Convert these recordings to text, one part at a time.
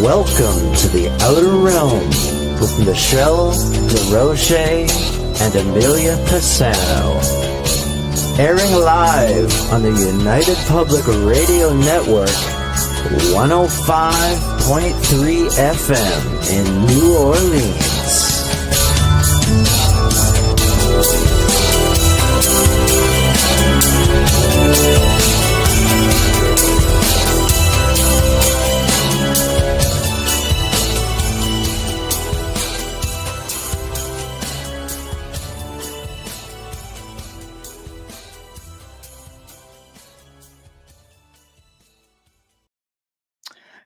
Welcome to the Outer Realm with MicheleDerocher and Amelia Pisano. Airing live on the United Public Radio Network, 105.3 FM in New Orleans.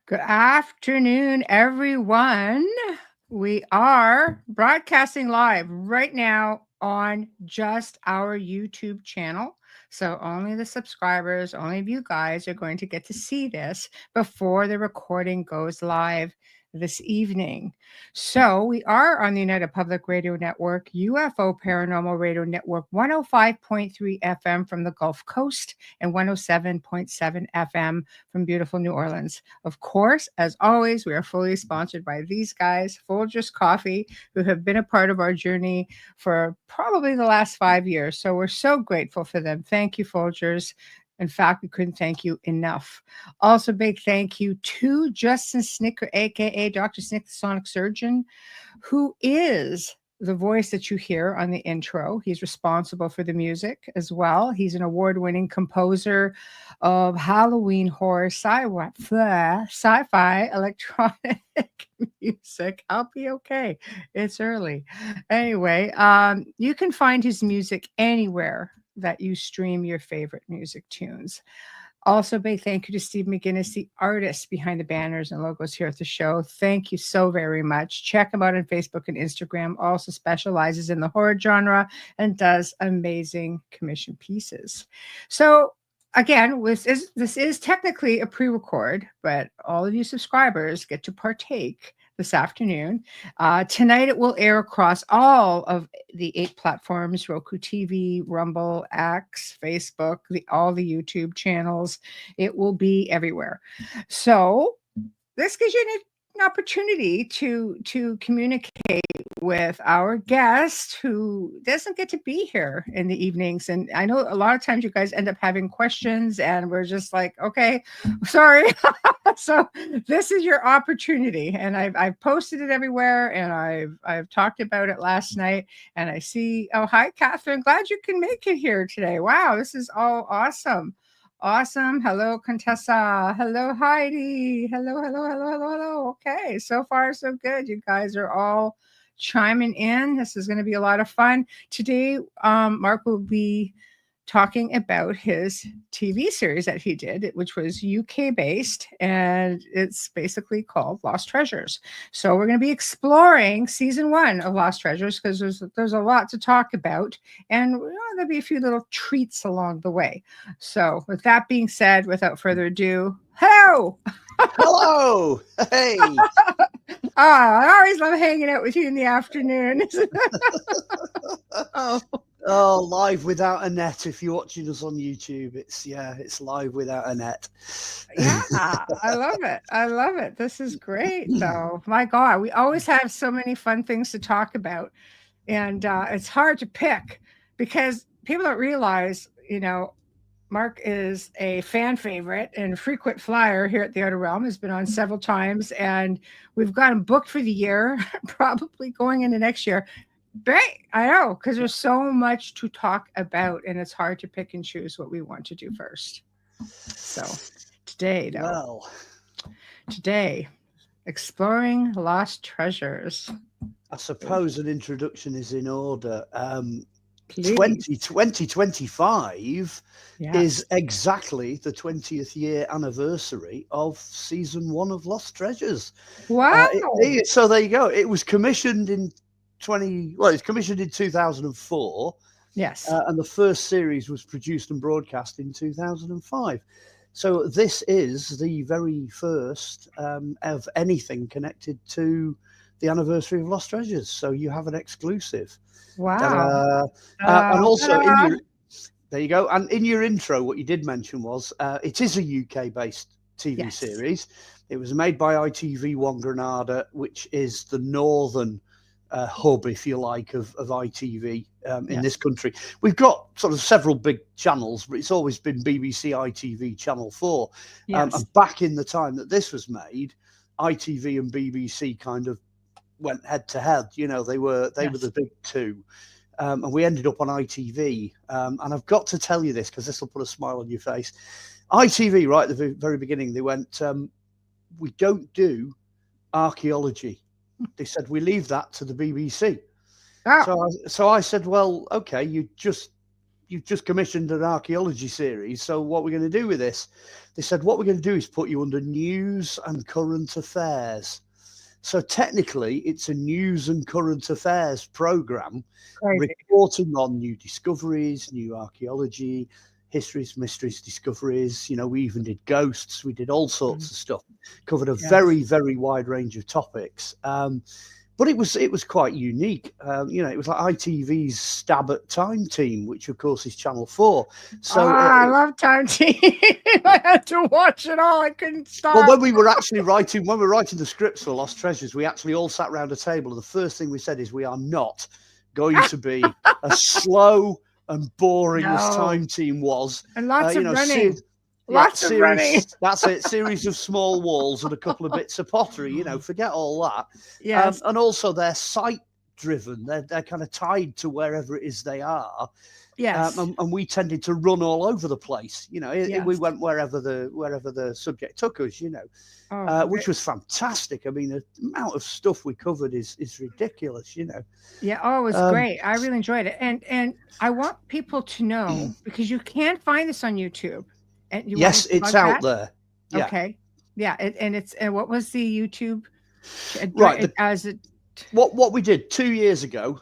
Good afternoon, everyone. We are broadcasting live right now on just our YouTube channel. So only the subscribers, only of you guys are going to get to see this before the recording goes live this evening. So we are on the United Public Radio Network, UFO Paranormal Radio Network, 105.3 FM from the Gulf Coast and 107.7 FM from beautiful New Orleans. Of course, as always, we are fully sponsored by these guys, Folgers Coffee, who have been a part of our journey for probably the last 5 years. So we're so grateful for them. Thank you, Folgers. In fact, we couldn't thank you enough. Also, big thank you to Justin Snicker, aka Dr. Snick, the Sonic Surgeon, who is the voice that you hear on the intro. He's responsible for the music as well. He's an award-winning composer of Halloween horror, sci-fi, electronic music. I'll be okay. It's early. Anyway, you can find his music anywhere that you stream your favorite music tunes. Also, big thank you to Steve McGinnis, the artist behind the banners and logos here at the show. Thank you so very much. Check him out on Facebook and Instagram. Also specializes in the horror genre and does amazing commission pieces. So again, this is technically a pre-record, but all of you subscribers get to partake this afternoon. Tonight it will air across all of the 8 platforms: Roku TV, Rumble, X, Facebook, all the YouTube channels. It will be everywhere. So this gives you an opportunity to communicate with our guest who doesn't get to be here in the evenings. And I know a lot of times you guys end up having questions and we're just like, okay, sorry. So this is your opportunity, and I've posted it everywhere, and I've talked about it last night. And I see, oh, hi, Catherine. Glad you can make it here today. Wow, this is all awesome. Awesome. Hello, Contessa. Hello, Heidi. Hello. Okay, so far so good. You guys are all chiming in. This is going to be a lot of fun. Today, Mark will be talking about his TV series that he did, which was UK based, and it's basically called Lost Treasures. So we're going to be exploring season 1 of Lost Treasures because there's a lot to talk about, and there'll be a few little treats along the way. So with that being said, without further ado, hello. Hello. Hey. I always love hanging out with you in the afternoon. Oh, live without a net. If you're watching us on YouTube, it's live without a net. Yeah, I love it. This is great, though. My God, we always have so many fun things to talk about, and it's hard to pick because people don't realize, Mark is a fan favorite and frequent flyer here at the Outer Realm. Has been on several times, and we've got him booked for the year, probably going into next year. Great, I know, because there's so much to talk about, and it's hard to pick and choose what we want to do first. So today, exploring lost treasures. I suppose an introduction is in order. 2025 is exactly the 20th year anniversary of season 1 of Lost Treasures. Wow! So there you go. It was commissioned in 2004. Yes. And the first series was produced and broadcast in 2005. So this is the very first of anything connected to the anniversary of Lost Treasures. So you have an exclusive. Wow. And also, there you go. And in your intro, what you did mention was it is a UK-based TV series. It was made by ITV1 Granada, which is the northern hub, if you like, of ITV in this country. We've got sort of several big channels, but it's always been BBC, ITV, Channel 4. And back in the time that this was made, ITV and BBC kind of went head to head. You know, they were the big two. And we ended up on ITV. And I've got to tell you this because this will put a smile on your face. ITV, right at the very beginning, they went, we don't do archaeology. They said, we leave that to the BBC. So I said, well, okay, you've just commissioned an archaeology series. So what we're going to do with this? They said, what we're going to do is put you under news and current affairs. So technically, it's a news and current affairs program, reporting on new discoveries, new archaeology, histories, mysteries, discoveries. You know, we even did ghosts. We did all sorts of stuff. Covered a very, very wide range of topics. But it was quite unique. You know, it was like ITV's Stab at Time Team, which of course is Channel 4. So I love Time Team. I had to watch it all. I couldn't stop. Well, when we were writing the scripts for Lost Treasures, we actually all sat around a table, and the first thing we said is, we are not going to be as slow and boring as Time Team was. And lots of running. Lots of running. That's it. Series of small walls and a couple of bits of pottery. You know, forget all that. Yes. And also they're site driven. They're kind of tied to wherever it is they are. Yes. And we tended to run all over the place. You know, we went wherever the subject took us. You know, which was fantastic. I mean, the amount of stuff we covered is ridiculous. You know. Yeah. Oh, it was great. I really enjoyed it. And I want people to know, because you can't find this on YouTube. And yes, it's out there. Yeah. Okay. Yeah. And what was the YouTube? Right. What we did 2 years ago,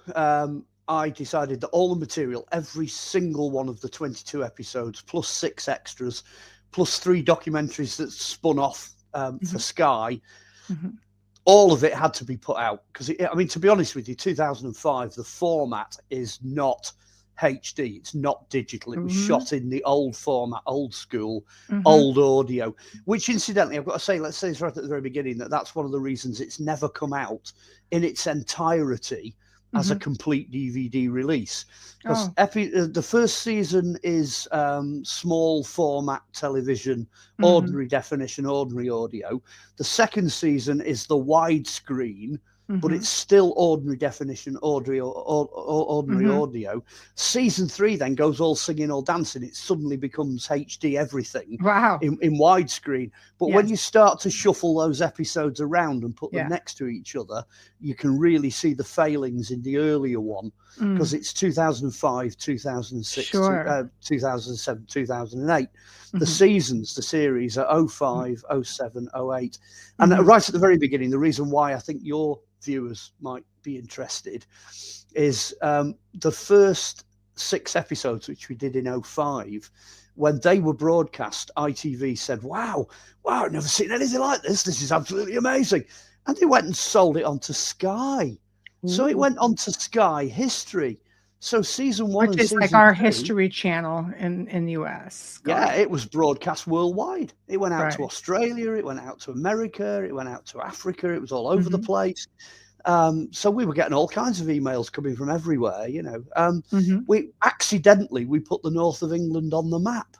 I decided that all the material, every single one of the 22 episodes, plus 6 extras, plus 3 documentaries that spun off for Sky, all of it had to be put out. Because, I mean, to be honest with you, 2005, the format is not HD, it's not digital. It was shot in the old format, old school, old audio, which incidentally, I've got to say, let's say this right at the very beginning, that's one of the reasons it's never come out in its entirety as a complete DVD release. Because the first season is small format television, ordinary definition, ordinary audio. The second season is the widescreen, but it's still ordinary definition, ordinary audio. Season 3 then goes all singing, all dancing. It suddenly becomes HD everything. Wow. In widescreen. But when you start to shuffle those episodes around and put them next to each other, you can really see the failings in the earlier one, because it's 2005, 2006, 2007, 2008. The seasons, the series are 05, 07, 08. And right at the very beginning, the reason why I think your viewers might be interested is the first 6 episodes, which we did in 05, when they were broadcast, ITV said, wow, I've never seen anything like this. This is absolutely amazing. And they went and sold it onto Sky. So it went onto Sky History. So season 1 which and is like our History Channel in the US. Yeah, it was broadcast worldwide. It went out to Australia, it went out to America, it went out to Africa, it was all over the place. So we were getting all kinds of emails coming from everywhere, you know. We put the north of England on the map.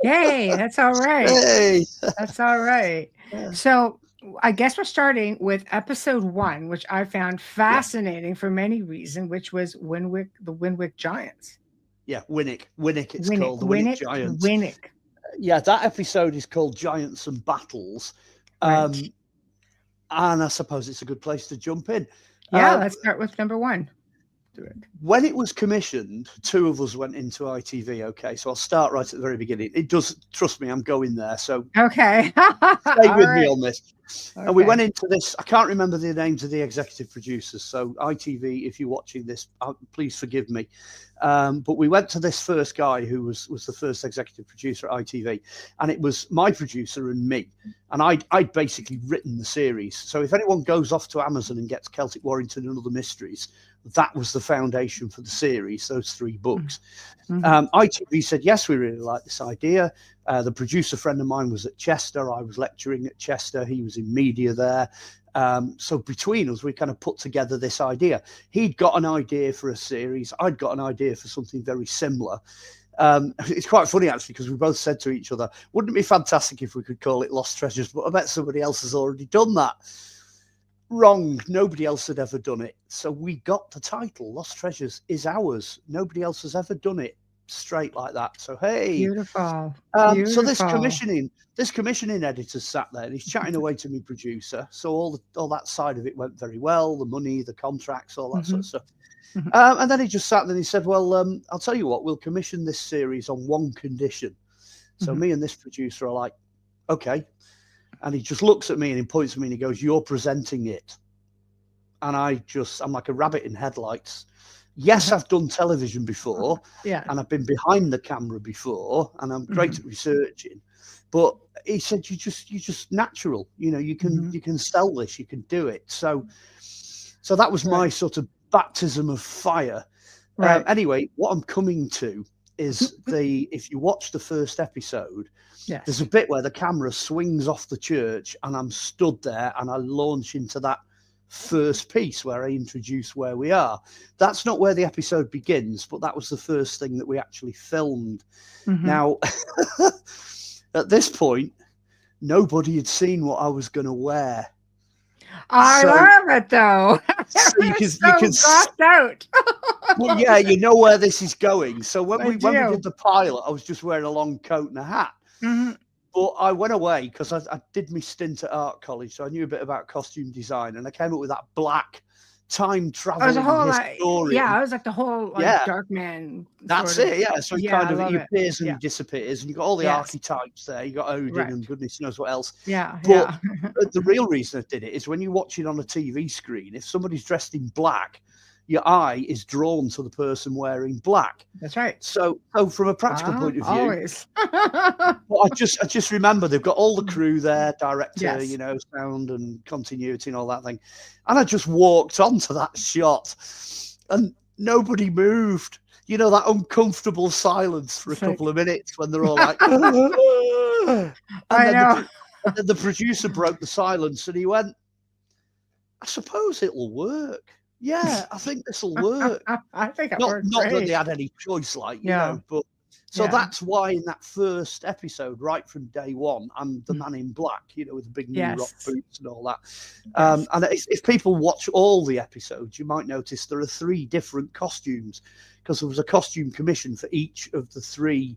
Yay, that's all right. Hey. That's all right. Yeah. So I guess we're starting with episode 1, which I found fascinating for many reasons, which was the Winwick Giants. Yeah, Winwick it's called, the Winwick Giants. Winwick. Yeah, that episode is called Giants and Battles. And I suppose it's a good place to jump in. Yeah, let's start with number 1. Do it. When it was commissioned, 2 of us went into ITV. Okay, so I'll start right at the very beginning. It does, trust me, I'm going there. So okay, stay with me on this. Okay. And we went into this. I can't remember the names of the executive producers. So ITV, if you're watching this, please forgive me. But we went to this first guy who was the first executive producer at ITV, and it was my producer and me. And I'd basically written the series. So if anyone goes off to Amazon and gets Celtic Warrington and Other Mysteries, that was the foundation for the series, those 3 books. Mm-hmm. ITV said, yes, we really like this idea. The producer friend of mine was at Chester. I was lecturing at Chester. He was in media there. So between us, we kind of put together this idea. He'd got an idea for a series. I'd got an idea for something very similar. It's quite funny, actually, because we both said to each other, wouldn't it be fantastic if we could call it Lost Treasures? But I bet somebody else has already done that. Wrong. Nobody else had ever done it. So we got the title, Lost Treasures is ours. Nobody else has ever done it straight like that. So, hey. Beautiful. So this commissioning editor sat there and he's chatting away to me producer. So all that side of it went very well, the money, the contracts, all that sort of stuff. And then he just sat there and he said, well, I'll tell you what, we'll commission this series on one condition. So me and this producer are like, okay. And he just looks at me and he points at me and he goes, you're presenting it. And I'm like a rabbit in headlights. Yes, I've done television before, and I've been behind the camera before, and I'm great at researching. But he said, you're just natural. You know, you can sell this, you can do it. So that was my sort of baptism of fire. Anyway, what I'm coming to is if you watch the first episode, there's a bit where the camera swings off the church, and I'm stood there, and I launch into that first piece where I introduce where we are. That's not where the episode begins, but that was the first thing that we actually filmed. Now, at this point, nobody had seen what I was going to wear. I love it, though. So you can crossed out. Well, yeah, you know where this is going. So when we did the pilot, I was just wearing a long coat and a hat. But I went away because I did my stint at art college, so I knew a bit about costume design, and I came up with that black time traveling historian. I was like the whole dark man. That's it, yeah. So he appears and he disappears, and you've got all the archetypes there. You got Odin and goodness knows what else. But the real reason I did it is when you watch it on a TV screen, if somebody's dressed in black, your eye is drawn to the person wearing black. That's right. So from a practical point of view, always. well, I just remember they've got all the crew there, director, you know, sound and continuity and all that thing. And I just walked onto that shot and nobody moved. You know, that uncomfortable silence for a couple of minutes when they're all like, and then the producer broke the silence and he went, I suppose it'll work. Yeah, I think this will work. I think it worked not that they had any choice, like, you know, but so that's why in that first episode, right from day one, I'm the man in black, you know, with the big new rock boots and all that. And if people watch all the episodes, you might notice there are 3 different costumes because there was a costume commission for each of the 3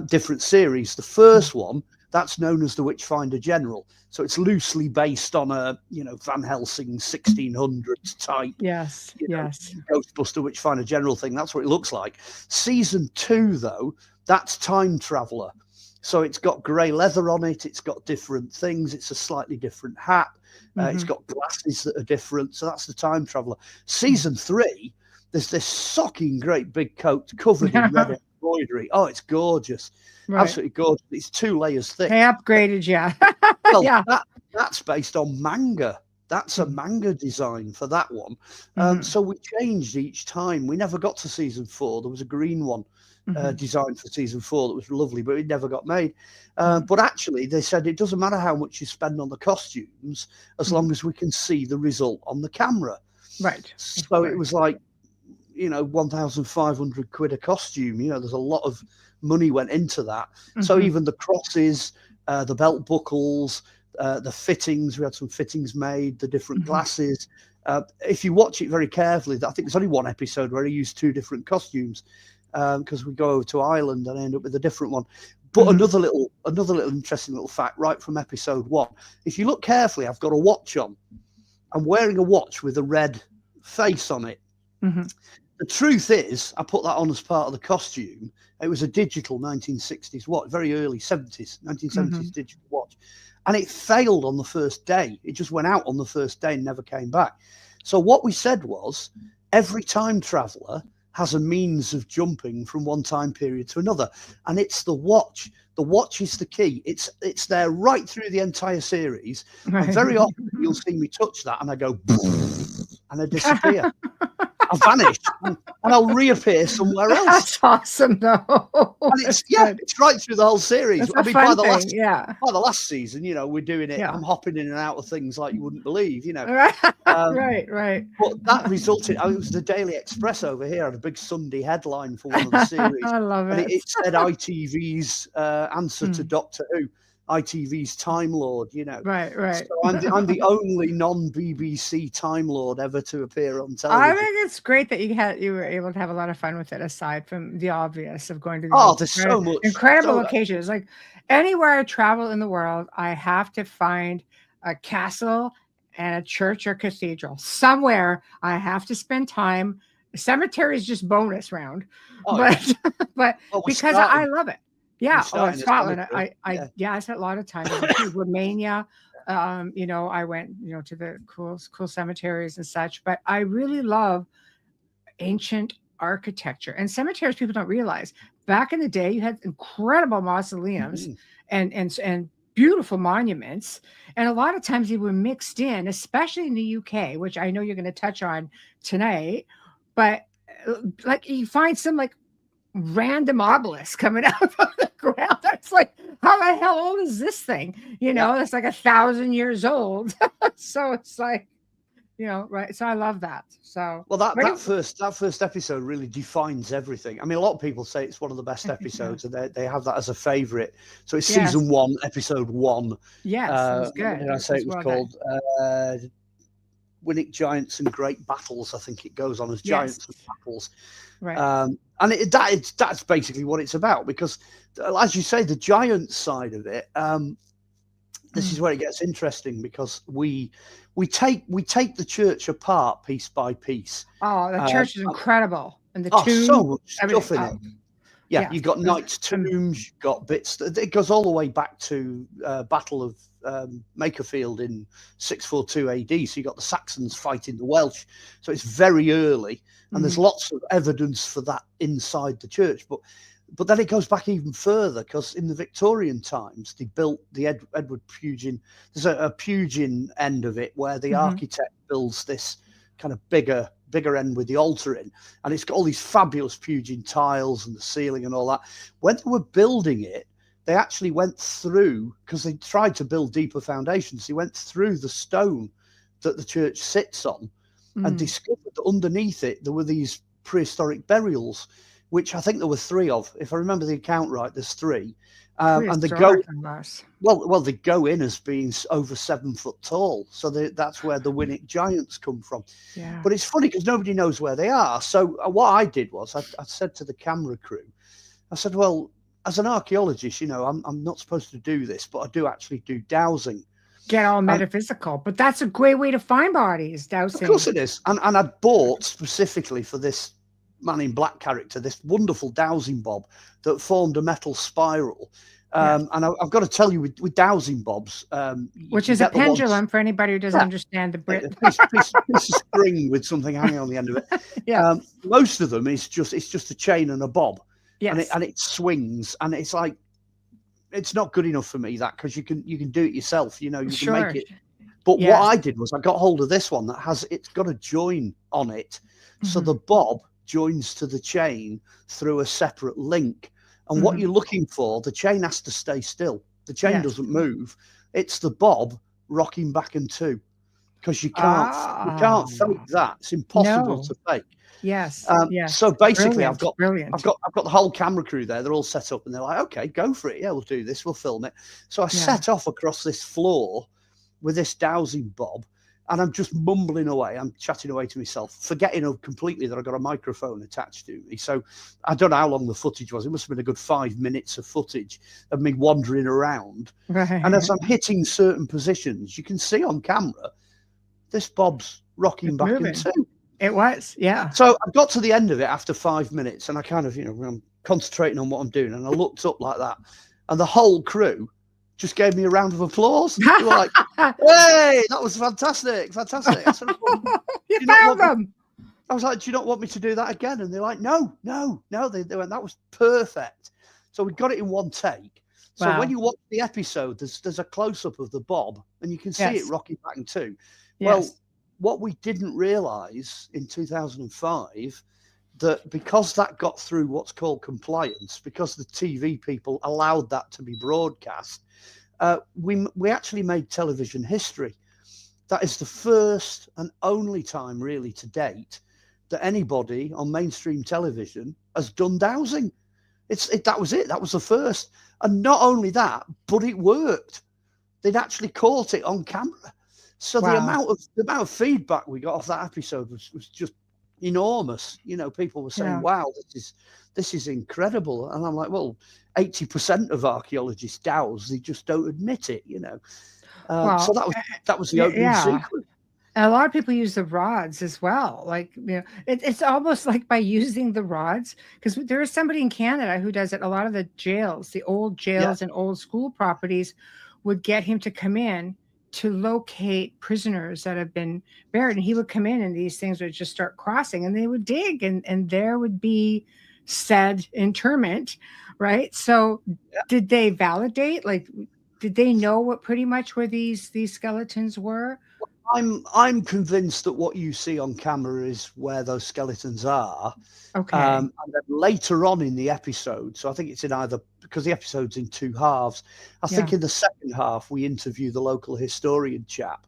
different series. The first one, that's known as the Witchfinder General. So it's loosely based on a, you know, Van Helsing 1600s type. Ghostbuster Witchfinder General thing. That's what it looks like. Season 2, though, that's Time Traveller. So it's got grey leather on it. It's got different things. It's a slightly different hat. It's got glasses that are different. So that's the Time Traveller. Season 3, there's this socking great big coat covered in red embroidery. Oh, it's gorgeous. Absolutely gorgeous. It's 2 layers thick. They upgraded, well, that's based on manga. That's a manga design for that one. So we changed each time. We never got to season 4. There was a green one designed for season 4 that was lovely, but it never got made. But actually, they said it doesn't matter how much you spend on the costumes as long as we can see the result on the camera. Right. So it was like, you know, 1,500 quid a costume. You know, there's a lot of money went into that. So even the crosses, the belt buckles, the fittings, we had some fittings made, the different glasses. If you watch it very carefully, I think there's only one episode where I used 2 different costumes because we go over to Ireland and I end up with a different one. But another little interesting little fact right from episode 1. If you look carefully, I've got a watch on. I'm wearing a watch with a red face on it. The truth is, I put that on as part of the costume. It was a digital 1960s watch, very early 1970s digital watch. And it failed on the first day. It just went out on the first day and never came back. So what we said was, every time traveller has a means of jumping from one time period to another. And it's the watch. The watch is the key. It's there right through the entire series. And very often you'll see me touch that and I go, and I disappear. I'll vanish and I'll reappear somewhere else. That's awesome, though. And it's right through the whole series. That's by the last season, we're doing it. I'm hopping in and out of things like you wouldn't believe, Right. Right. But that resulted. It was the Daily Express over here had a big Sunday headline for one of the series. I love it. And it said ITV's answer to Doctor Who. ITV's Time Lord, Right. So I'm the only non-BBC Time Lord ever to appear on television. I think it's great that you were able to have a lot of fun with it, aside from the obvious of going to there's so much incredible locations. Like anywhere I travel in the world, I have to find a castle and a church or cathedral somewhere. I have to spend time. Cemetery is just bonus round, but because I love it. Yeah, Scotland. I spent a lot of time in Romania. I went, to the cool cemeteries and such. But I really love ancient architecture and cemeteries. People don't realize back in the day you had incredible mausoleums and beautiful monuments, and a lot of times they were mixed in, especially in the UK, which I know you're going to touch on tonight. But like you find some like random obelisk coming out of the ground. That's like, how the hell old is this thing? It's like 1,000 years old. So it's like, right. So I love that. So that first episode really defines everything. I mean, a lot of people say it's one of the best episodes, and they have that as a favorite. So it's season 1, episode 1. Yes, it was good. Did I say it was called Winnick Giants and Great Battles? I think it goes on as Giants and Battles. Right. And that's basically what it's about, because, as you say, the giant side of it, this is where it gets interesting, because we take the church apart piece by piece. Oh, the church is incredible, and the tomb, so much stuff in it. Yeah, you've got knights' tombs, you've got bits. It goes all the way back to Battle of Makerfield in 642 AD. So you've got the Saxons fighting the Welsh. So it's very early, and there's lots of evidence for that inside the church. But then it goes back even further, because in the Victorian times, they built the Edward Pugin. There's a Pugin end of it where the architect builds this kind of bigger end with the altar in, and it's got all these fabulous Pugin tiles and the ceiling and all that. When they were building it, they actually went through, because they tried to build deeper foundations, they went through the stone that the church sits on and discovered that underneath it there were these prehistoric burials, which I think there were 3 of. If I remember the account right, there's 3. And they go in as being over 7 foot tall. So that's where the Winnick Giants come from. Yeah. But it's funny because nobody knows where they are. So what I did was I said to the camera crew, I said, well, as an archaeologist, I'm not supposed to do this, but I do actually do dowsing. Get all metaphysical. But that's a great way to find bodies, dowsing. Of course it is. And I bought specifically for this Man in Black character this wonderful dowsing bob that formed a metal spiral. And I've got to tell you, with dowsing bobs, which is a pendulum for anybody who doesn't understand the Brit. piece of string with something hanging on the end of it. Most of them it's just a chain and a bob. Yes. And it swings, and it's like, it's not good enough for me, that, because you can do it yourself. You can make it. But what I did was I got hold of this one it's got a join on it, so the bob joins to the chain through a separate link. And what you're looking for, the chain has to stay still. The chain doesn't move. It's the bob rocking back and to, because you can't fake that. It's impossible to fake. Yes. So basically, I've got brilliant. I've got the whole camera crew there. They're all set up, and they're like, okay, go for it. Yeah, we'll do this. We'll film it. So I set off across this floor with this dowsing bob, and I'm just mumbling away. I'm chatting away to myself, forgetting completely that I've got a microphone attached to me. So I don't know how long the footage was. It must have been a good 5 minutes of footage of me wandering around. Right. And as I'm hitting certain positions, you can see on camera, this bob's rocking back and to. It was, yeah. So I got to the end of it after 5 minutes, and I kind of, I'm concentrating on what I'm doing, and I looked up like that, and the whole crew just gave me a round of applause. They were like, hey, that was fantastic. I said, you found them. I was like, do you not want me to do that again? And they're like, no. They went, that was perfect. So we got it in one take. So when you watch the episode, there's a close-up of the bob, and you can see it rocking back and to. Well, what we didn't realise in 2005, that because that got through what's called compliance, because the TV people allowed that to be broadcast, we actually made television history. That is the first and only time really to date that anybody on mainstream television has done dowsing. That was it. That was the first. And not only that, but it worked. They'd actually caught it on camera. So the amount of feedback we got off that episode was just enormous. You know, people were saying, wow, this is incredible. And I'm like, well, 80% of archaeologists douse, they just don't admit it, you know. So that was the opening sequence. And a lot of people use the rods as well. Like, you know, it's almost like by using the rods, because there is somebody in Canada who does it. A lot of the jails, the old jails and old school properties would get him to come in to locate prisoners that have been buried. And he would come in and these things would just start crossing and they would dig and there would be said interment, right? So did they validate? Like, did they know what pretty much where these skeletons were? I'm convinced that what you see on camera is where those skeletons are. Okay. And then later on in the episode, so I think it's in either, because the episode's in two halves, I think in the second half we interview the local historian chap.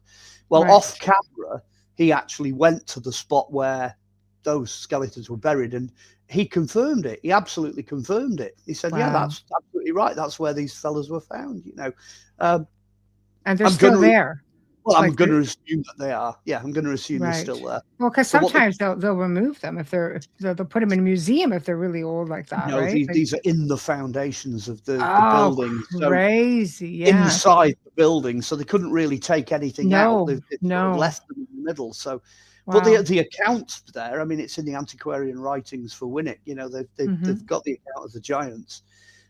Well, off camera, he actually went to the spot where those skeletons were buried and he confirmed it. He absolutely confirmed it. He said, yeah, that's absolutely right. That's where these fellas were found, you know. And they're still there. Well, I'm going to assume that they are. Yeah, I'm going to assume they're still there. Well, because sometimes they'll remove them if they'll put them in a museum if they're really old like that. No, right? These are in the foundations of the building. Crazy! So inside the building, so they couldn't really take anything out. They've left them in the middle. So, but the accounts there. I mean, it's in the antiquarian writings for Winwick. You know, they've got the account of the giants.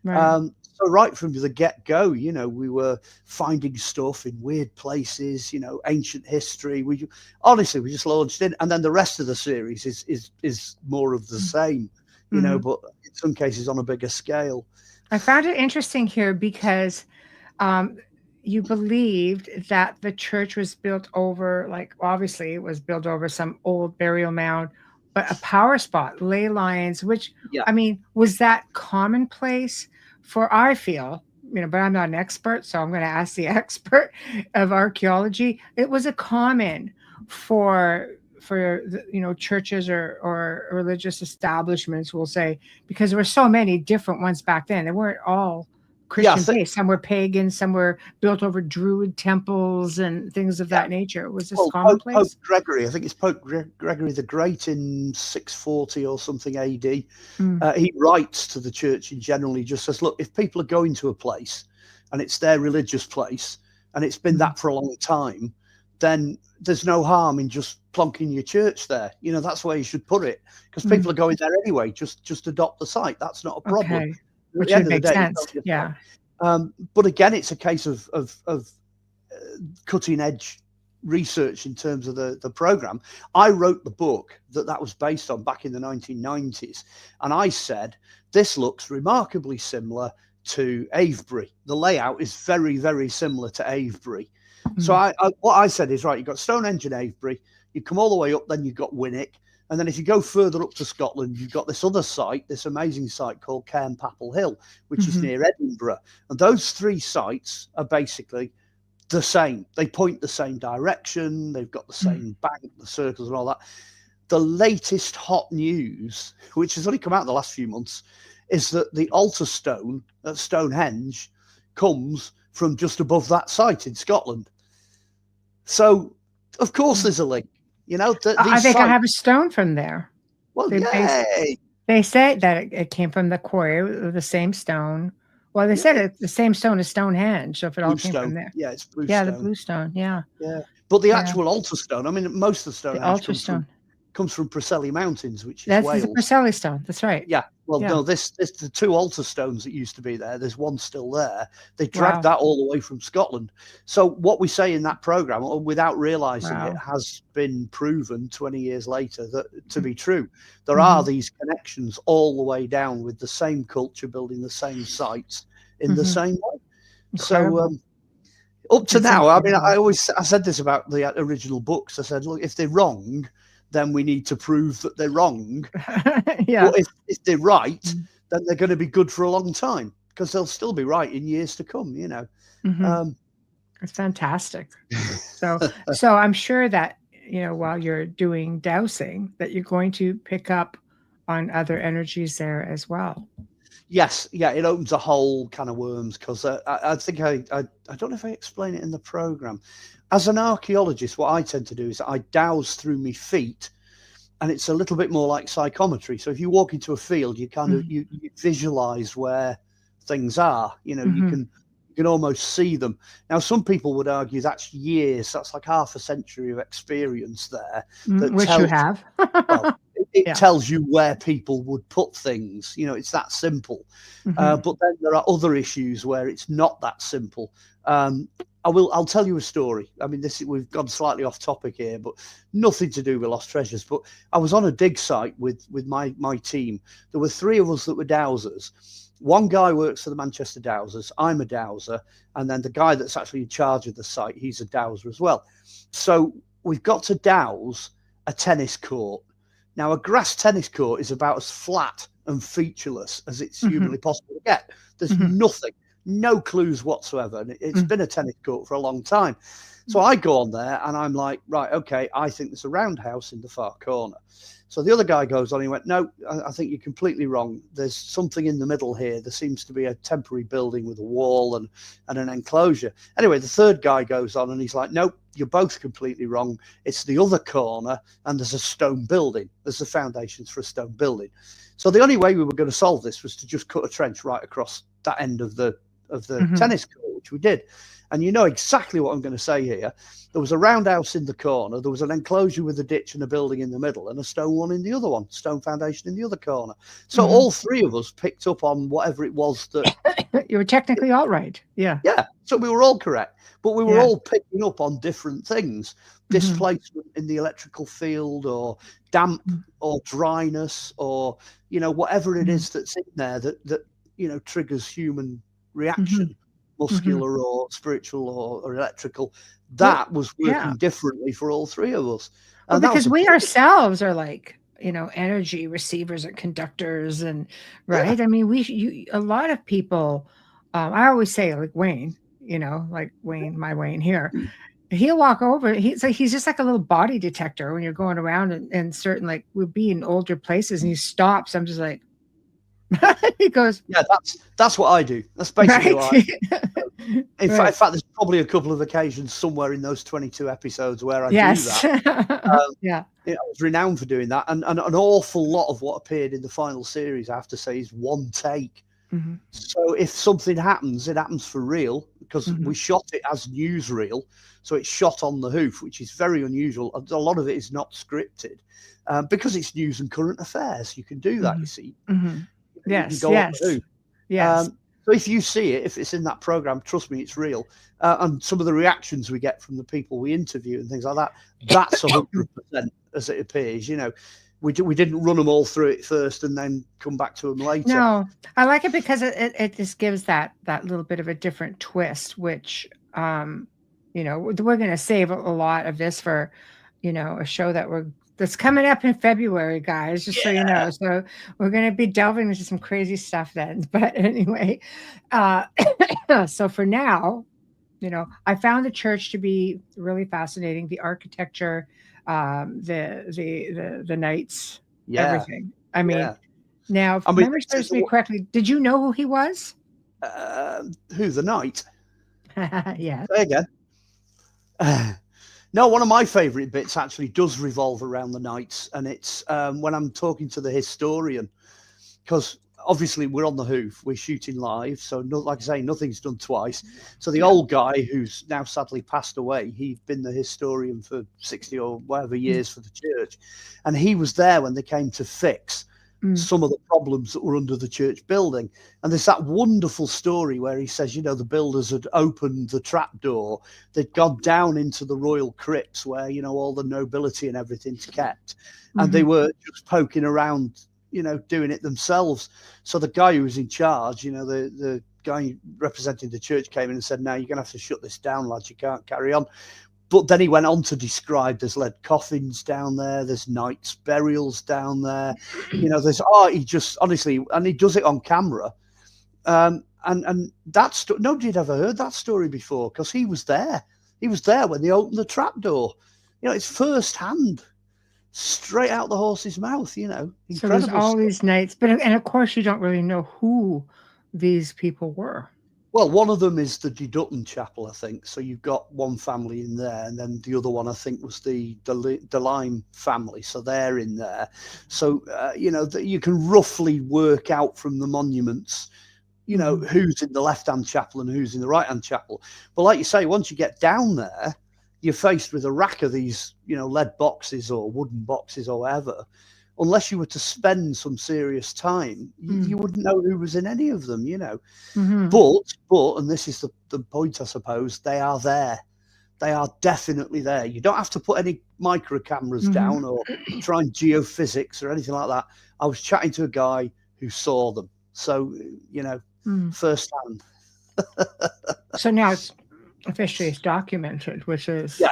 Right. So right from the get-go, you know, we were finding stuff in weird places, you know, ancient history. We just launched in, and then the rest of the series is more of the same, you know, but in some cases on a bigger scale. I found it interesting here because you believed that the church was built over, like, obviously it was built over some old burial mound, but a power spot, ley lines, which, I mean, was that commonplace? I feel, you know, but I'm not an expert, so I'm going to ask the expert of archaeology. It was a common for you know, churches or religious establishments, we'll say, because there were so many different ones back then. They weren't all Christian based. Some were pagan, some were built over Druid temples and things of that nature. Was this commonplace? Pope Gregory, I think it's Pope Gregory the Great in 640 or something AD. He writes to the church in general. He just says, look, if people are going to a place and it's their religious place and it's been that for a long time, then there's no harm in just plonking your church there. You know, that's where you should put it, because people are going there anyway. Just adopt the site. That's not a problem. Okay. Which would make sense. Yeah. But again, it's a case of cutting edge research in terms of the program. I wrote the book that was based on back in the 1990s, and I said this looks remarkably similar to Avebury. The layout is very, very similar to Avebury. So what I said is, right, you've got Stonehenge and Avebury. You come all the way up, then you've got Winwick. And then if you go further up to Scotland, you've got this other site, this amazing site called Cairnpapel Hill, which is near Edinburgh. And those three sites are basically the same. They point the same direction. They've got the same bank, the circles and all that. The latest hot news, which has only come out in the last few months, is that the altar stone at Stonehenge comes from just above that site in Scotland. So, of course, there's a link. You know, I think I have a stone from there. Well, they say that it came from the quarry, the same stone. Well, they said the same stone as Stonehenge, so if it all came from there. Yeah, it's blue stone. The blue stone, yeah. But the actual altar stone, I mean, most of the Stonehenge comes from Preseli Mountains, which is Wales. That's the Preseli stone, that's right. Yeah, well, no, this the two altar stones that used to be there, there's one still there. They dragged that all the way from Scotland. So what we say in that program, without realizing it, has been proven 20 years later that to be true. There are these connections all the way down with the same culture building the same sites in the same way. Incredible. So Up to It's now, I mean, incredible. I said this about the original books. I said, look, if they're wrong, then we need to prove that they're wrong. Yeah. But if they're right, Mhm. then they're going to be good for a long time, because they'll still be right in years to come, you know. Mhm. It's fantastic. So I'm sure that, while you're doing dowsing, that you're going to pick up on other energies there as well. Yes, yeah, it opens a whole can of worms, because I think I don't know if I explain it in the program. As an archaeologist, what I tend to do is I douse through my feet, and it's a little bit more like psychometry. So if you walk into a field, you kind of you visualize where things are. You know, you can almost see them. Now, some people would argue that's years. That's like half a century of experience there. That Which you tells have. well, it Yeah. tells you where people would put things. You know, it's that simple. But then there are other issues where it's not that simple. I'll tell you a story. I mean, we've gone slightly off topic here, but nothing to do with lost treasures. But I was on a dig site with my team. There were 3 of us that were dowsers. One guy works for the Manchester Dowsers. I'm a dowser, and then the guy that's actually in charge of the site, he's a dowser as well. So we've got to douse a tennis court. Now, a grass tennis court is about as flat and featureless as it's humanly possible to get. There's nothing, no clues whatsoever. And it's been a tennis court for a long time. So I go on there and I'm like, right, okay, I think there's a roundhouse in the far corner. So the other guy goes on, he went, no, I think you're completely wrong. There's something in the middle here. There seems to be a temporary building with a wall and an enclosure. Anyway, the third guy goes on and he's like, nope, you're both completely wrong. It's the other corner and there's a stone building. There's the foundations for a stone building. So the only way we were going to solve this was to just cut a trench right across that end of the tennis court, which we did. And you know exactly what I'm going to say here. There was a roundhouse in the corner. There was an enclosure with a ditch and a building in the middle, and a stone one in the other one, stone foundation in the other corner. So all 3 of us picked up on whatever it was that... You were technically all right. Yeah. Yeah. So we were all correct, but we were all picking up on different things. Displacement in the electrical field, or damp, or dryness, or, you know, whatever it is that's in there that you know, triggers human reaction. Muscular or spiritual or electrical, that was working differently for all 3 of us. Well, because we ourselves are like, energy receivers and conductors, and right. I mean, a lot of people, I always say, like Wayne, like my Wayne here, he'll walk over. He's just like a little body detector when you're going around and certain, like, we'll be in older places and he stops. I'm just like, he goes, yeah, that's what I do. That's basically what I do. In fact, there's probably a couple of occasions somewhere in those 22 episodes where I do that. Yeah, I was renowned for doing that, and an awful lot of what appeared in the final series, I have to say, is one take. So if something happens, it happens for real, because we shot it as newsreel, so it's shot on the hoof, which is very unusual. A lot of it is not scripted, because it's news and current affairs. You can do that, you see. Yes. So if you see it, if it's in that program, trust me, it's real. And some of the reactions we get from the people we interview and things like that, that's 100% as it appears. You know, we didn't run them all through it first and then come back to them later. No, I like it because it just gives that little bit of a different twist, which we're going to save a lot of this for a show that's coming up in February, guys, just so you know. So we're going to be delving into some crazy stuff then. But anyway, so for now, I found the church to be really fascinating. The architecture, the knights, everything. I mean, now, if memory serves me correctly, did you know who he was? Who, the knight? Yeah. There you go. No, one of my favourite bits actually does revolve around the knights, and it's when I'm talking to the historian, because obviously we're on the hoof, we're shooting live, so like I say, nothing's done twice. So the old guy, who's now sadly passed away, he'd been the historian for 60 or whatever years for the church, and he was there when they came to fix some of the problems that were under the church building. And there's that wonderful story where he says, the builders had opened the trapdoor, they'd gone down into the royal crypts where, all the nobility and everything's kept, and they were just poking around, doing it themselves. So the guy who was in charge, the guy representing the church came in and said, "No, you're going to have to shut this down, lads. You can't carry on." But then he went on to describe there's lead coffins down there, there's knights' burials down there, there's he just honestly, and he does it on camera. And that's nobody had ever heard that story before, because he was there. He was there when they opened the trapdoor. It's first hand, straight out the horse's mouth. Incredible. So there's all these knights, and of course you don't really know who these people were. Well, one of them is the Deducton Chapel, I think. So you've got one family in there, and then the other one, I think, was the Lime family. So they're in there. So, you can roughly work out from the monuments, who's in the left-hand chapel and who's in the right-hand chapel. But like you say, once you get down there, you're faced with a rack of these, lead boxes or wooden boxes or whatever. Unless you were to spend some serious time, you wouldn't know who was in any of them, Mm-hmm. But, and this is the point, I suppose, they are there. They are definitely there. You don't have to put any micro cameras down or try and geophysics or anything like that. I was chatting to a guy who saw them. So, firsthand. So now it's officially documented, which is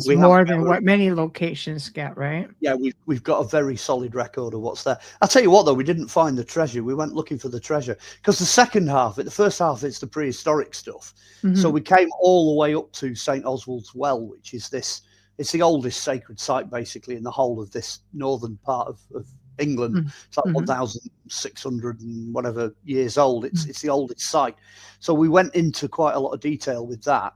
we more than what many locations get, right? Yeah, we've got a very solid record of what's there. I'll tell you what, though, we didn't find the treasure. We went looking for the treasure because the first half, it's the prehistoric stuff. Mm-hmm. So we came all the way up to St. Oswald's Well, which is it's the oldest sacred site, basically, in the whole of this northern part of England. Mm-hmm. It's like 1,600 and whatever years old. It's the oldest site. So we went into quite a lot of detail with that.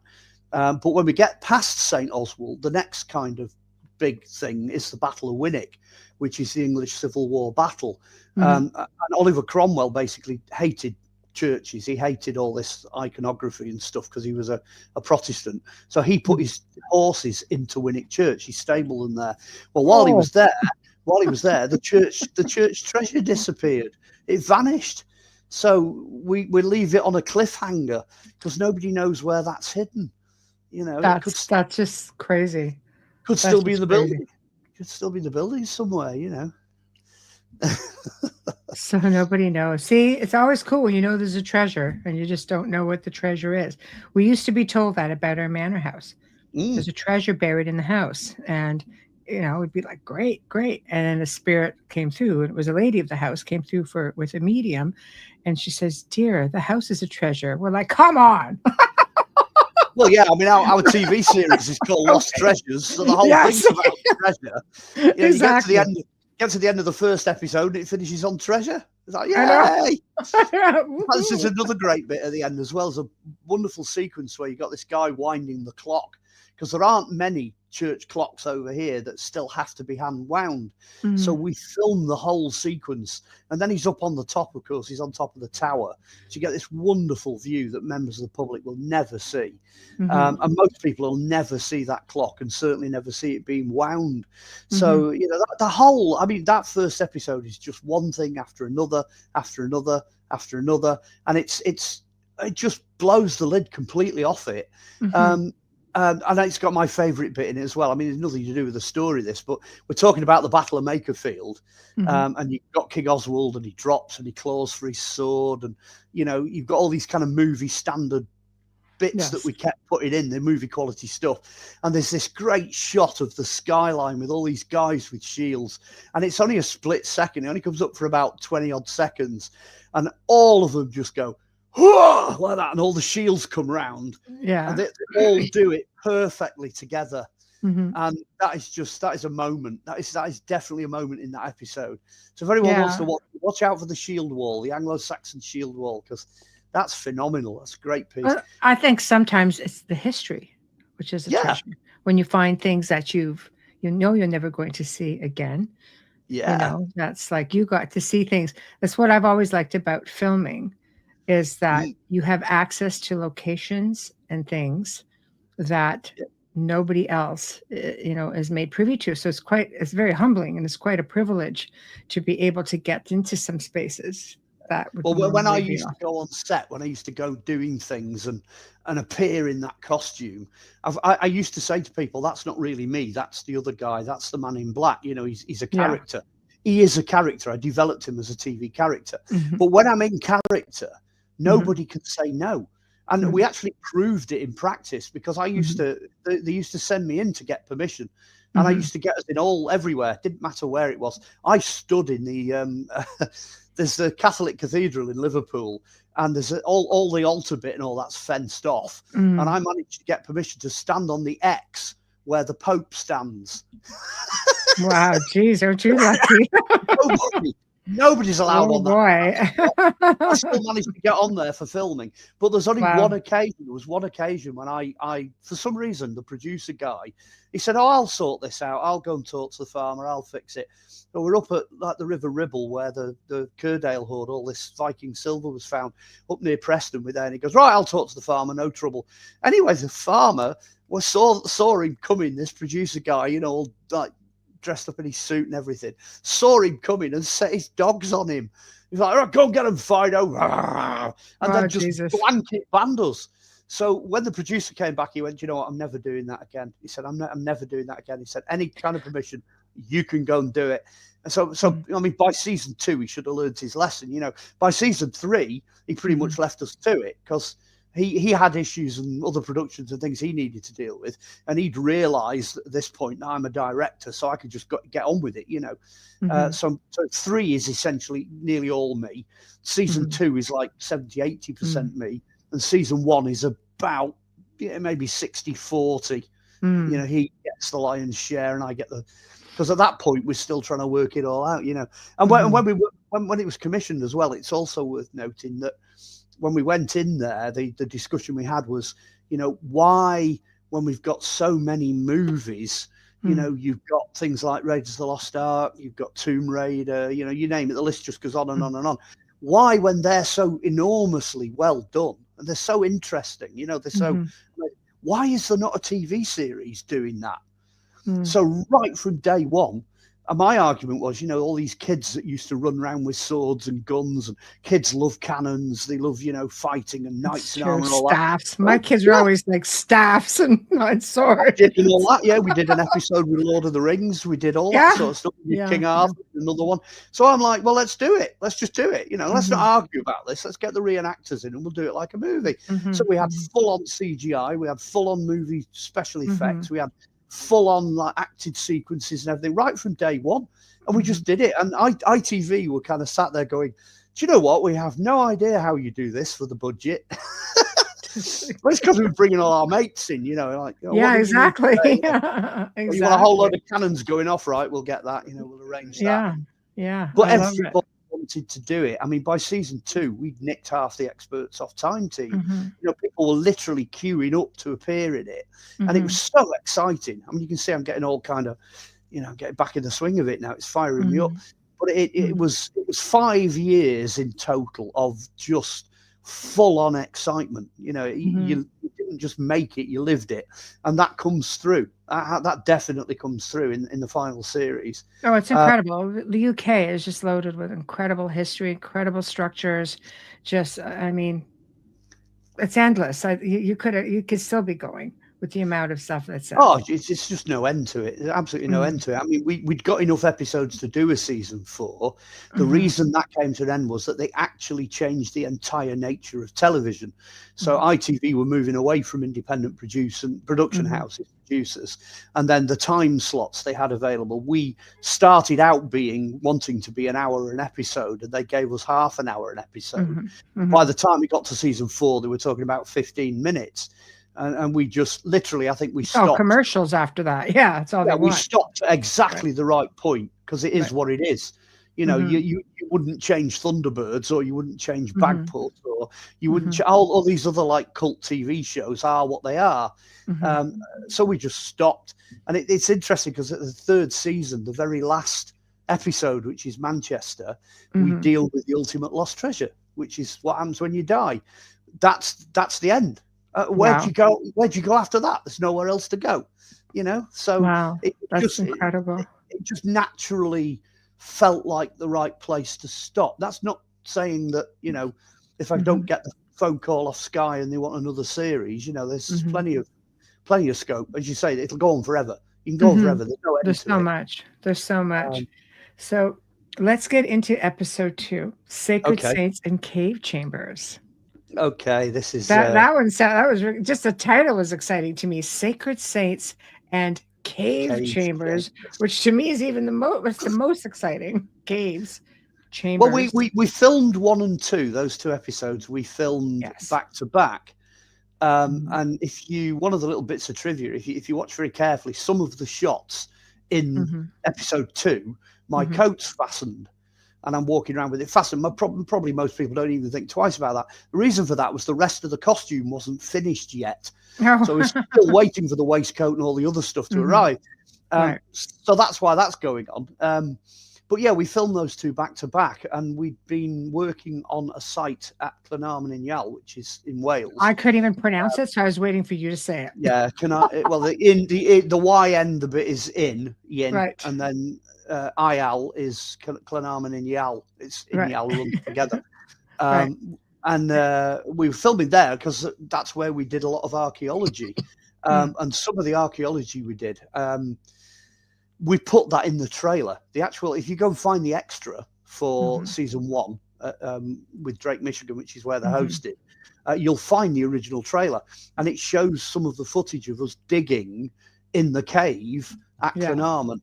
But when we get past St. Oswald, the next kind of big thing is the Battle of Winwick, which is the English Civil War battle. And Oliver Cromwell basically hated churches. He hated all this iconography and stuff because he was a Protestant. So he put his horses into Winwick Church. He stabled them there. Well, while he was there, the church treasure disappeared. It vanished. So we leave it on a cliffhanger because nobody knows where that's hidden. That's just crazy. Could still be in the building. Could still be in the building somewhere. So nobody knows. See, it's always cool when you know there's a treasure and you just don't know what the treasure is. We used to be told that about our manor house. There's a treasure buried in the house, and we'd be like, great. And then a spirit came through, and it was a lady of the house came through with a medium. And she says, "Dear, the house is a treasure." We're like, come on. Well, yeah, I mean, our TV series is called Lost Treasures. So the whole thing's about treasure. Exactly. You get to the end of the first episode, and it finishes on treasure. It's like, yay! This is another great bit at the end as well. There's a wonderful sequence where you got this guy winding the clock, because there aren't many church clocks over here that still have to be hand wound. So we film the whole sequence, and then he's up on the top, of course, he's on top of the tower. So you get this wonderful view that members of the public will never see. And most people will never see that clock, and certainly never see it being wound. So, that first episode is just one thing after another, and it just blows the lid completely off it. And it's got my favourite bit in it as well. I mean, it's nothing to do with the story, but we're talking about the Battle of Makerfield. And you've got King Oswald, and he drops and he claws for his sword. And, you've got all these kind of movie standard bits that we kept putting in, the movie quality stuff. And there's this great shot of the skyline with all these guys with shields. And it's only a split second. It only comes up for about 20 odd seconds. And all of them just go, like that, and all the shields come round, and they all do it perfectly together. And that is a moment. That is definitely a moment in that episode. So if anyone wants to watch out for the shield wall, the Anglo-Saxon shield wall, because that's phenomenal. That's a great piece. Well, I think sometimes it's the history, which is a treasure. When you find things that you're never going to see again. That's like, you got to see things. That's what I've always liked about filming, is that you have access to locations and things that nobody else, is made privy to. So it's very humbling, and it's quite a privilege to be able to get into some spaces that would. Well, when I used to go on set, when I used to go doing things and appear in that costume, I used to say to people, "That's not really me. That's the other guy. That's the man in black. He's a character. He is a character. I developed him as a TV character. But when I'm in character, Nobody can say no. And we actually proved it in practice, because I used to, they used to send me in to get permission. And I used to get us in everywhere. Didn't matter where it was. I stood in the, there's the Catholic Cathedral in Liverpool, and there's all the altar bit and all that's fenced off. And I managed to get permission to stand on the X where the Pope stands. Wow, geez, aren't you lucky? Nobody's allowed on that. Boy. I still managed to get on there for filming, but there's only one occasion. There was one occasion when I, for some reason, the producer guy, he said, "Oh, I'll sort this out. I'll go and talk to the farmer. I'll fix it." So we're up at like the River Ribble, where the Curdale hoard, all this Viking silver was found, up near Preston. With there, and he goes, "Right, I'll talk to the farmer. No trouble." Anyway, the farmer saw him coming. This producer guy, you know, all like dressed up in his suit and everything, saw him coming and set his dogs on him. He's like, "Oh, go and get him, Fido," and then just blanket banned us. So when the producer came back, he went, "You know what? I'm never doing that again." He said, I'm never doing that again. He said, "Any kind of permission, you can go and do it." And so I mean, by season 2, he should have learned his lesson. You know, by season 3, he pretty much left us to it, because he had issues and other productions and things he needed to deal with, and he'd realised at this point that I'm a director, so I could just get on with it, you know. So 3 is essentially nearly all me. Season 2 is like 70-80% me, and season 1 is about maybe 60-40. You know, he gets the lion's share, and I get the, because at that point we're still trying to work it all out, you know. And when it was commissioned as well, it's also worth noting that when we went in there, the discussion we had was, you know, why, when we've got so many movies, you know, you've got things like Raiders of the Lost Ark, you've got Tomb Raider, you know, you name it, the list just goes on and on and on. Why, when they're so enormously well done and they're so interesting, you know, they're so, why is there not a TV series doing that? So right from day one, and my argument was, you know, all these kids that used to run around with swords and guns, and kids love cannons, they love, you know, fighting and knights in armor and all staffs. that. My kids were always like staffs and not swords. And all that, yeah. We did an episode with Lord of the Rings. We did all that sort of stuff. We did King Arthur, another one. So I'm like, well, let's do it. Let's just do it. You know, let's not argue about this. Let's get the reenactors in, and we'll do it like a movie. So we had full-on CGI. We had full-on movie special effects. We had full-on like acted sequences and everything right from day one, and we just did it. And ITV were kind of sat there going, "Do you know what? We have no idea how you do this for the budget." Well, it's because we're bringing all our mates in, you know, like, exactly. You want a whole load of cannons going off, right? We'll get that, you know, we'll arrange that. But everybody wanted to do it. I mean, by season 2, we'd nicked half the experts off Time Team. You know, people were literally queuing up to appear in it, and it was so exciting. I mean, you can see I'm getting all kind of, you know, getting back in the swing of it now. It's firing me up. But it was 5 years in total of just full-on excitement. You know, you didn't just make it, you lived it, and that comes through. That definitely comes through in the final series. Oh, it's incredible. The UK is just loaded with incredible history, incredible structures. Just, I mean, it's endless. You could still be going with the amount of stuff that's it's just no end to it. There's absolutely no end to it. I mean, we'd got enough episodes to do a season 4. The reason that came to an end was that they actually changed the entire nature of television. So ITV were moving away from independent production houses, producers, and then the time slots they had available. We started out wanting to be an hour an episode, and they gave us half an hour an episode. By the time we got to season 4, they were talking about 15 minutes. And we just literally, I think we stopped. Commercials after that. Yeah, that's all they want. We stopped at exactly the right point, because it is what it is. You know, you wouldn't change Thunderbirds, or you wouldn't change Bagpuss, or you wouldn't all these other like cult TV shows are what they are. So we just stopped. And it's interesting, because at the 3rd season, the very last episode, which is Manchester, we deal with the ultimate lost treasure, which is what happens when you die. That's the end. Where'd you go? Where'd you go after that? There's nowhere else to go, you know. So that's incredible. It just naturally felt like the right place to stop. That's not saying that, you know, if I don't get the phone call off Sky and they want another series, you know, there's plenty of scope. As you say, it'll go on forever. You can go on forever. There's so much. There's so much. So let's get into episode 2, Sacred Saints and Cave Chambers. Okay, this is That one sound that was just the title was exciting to me. Sacred Saints and Cave Chambers, which to me is even the most exciting. Caves, Well, chambers. we filmed 1 and 2, those 2 episodes. We filmed back to back. And one of the little bits of trivia, if you watch very carefully, some of the shots in episode 2, my coat's fastened. And I'm walking around with it fastened. Probably most people don't even think twice about that. The reason for that was the rest of the costume wasn't finished yet. Oh. So we're still waiting for the waistcoat and all the other stuff to arrive. Right. So that's why that's going on. But yeah, we filmed those 2 back to back, and we've been working on a site at Llynarmon in Yal, which is in Wales. I couldn't even pronounce it, so I was waiting for you to say it. Yeah, well, the Y end, the bit is yin, right. And then IL is Llynarmon in Yal. It's in Yal run together. And we were filming there because that's where we did a lot of archaeology. And some of the archaeology we did, we put that in the trailer. The actual, if you go and find the extra for season 1 with Drake, Michigan, which is where they're hosted, you'll find the original trailer, and it shows some of the footage of us digging in the cave at Llynarmon.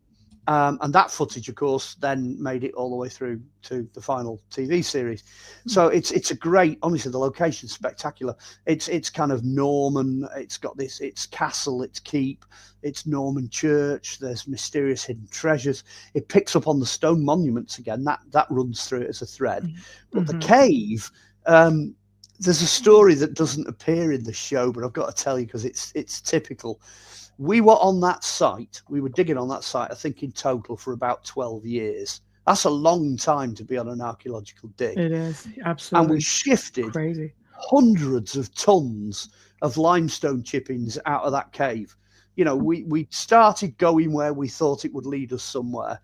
And that footage, of course, then made it all the way through to the final TV series. So it's a great, honestly, the location's spectacular. It's kind of Norman. It's got this, it's castle, it's keep, it's Norman church. There's mysterious hidden treasures. It picks up on the stone monuments again. That runs through it as a thread. But the cave, there's a story that doesn't appear in the show, but I've got to tell you because it's typical. We were on that site. We were digging on that site, I think, in total for about 12 years. That's a long time to be on an archaeological dig. It is, absolutely. And we shifted crazy hundreds of tons of limestone chippings out of that cave. You know, we started going where we thought it would lead us somewhere.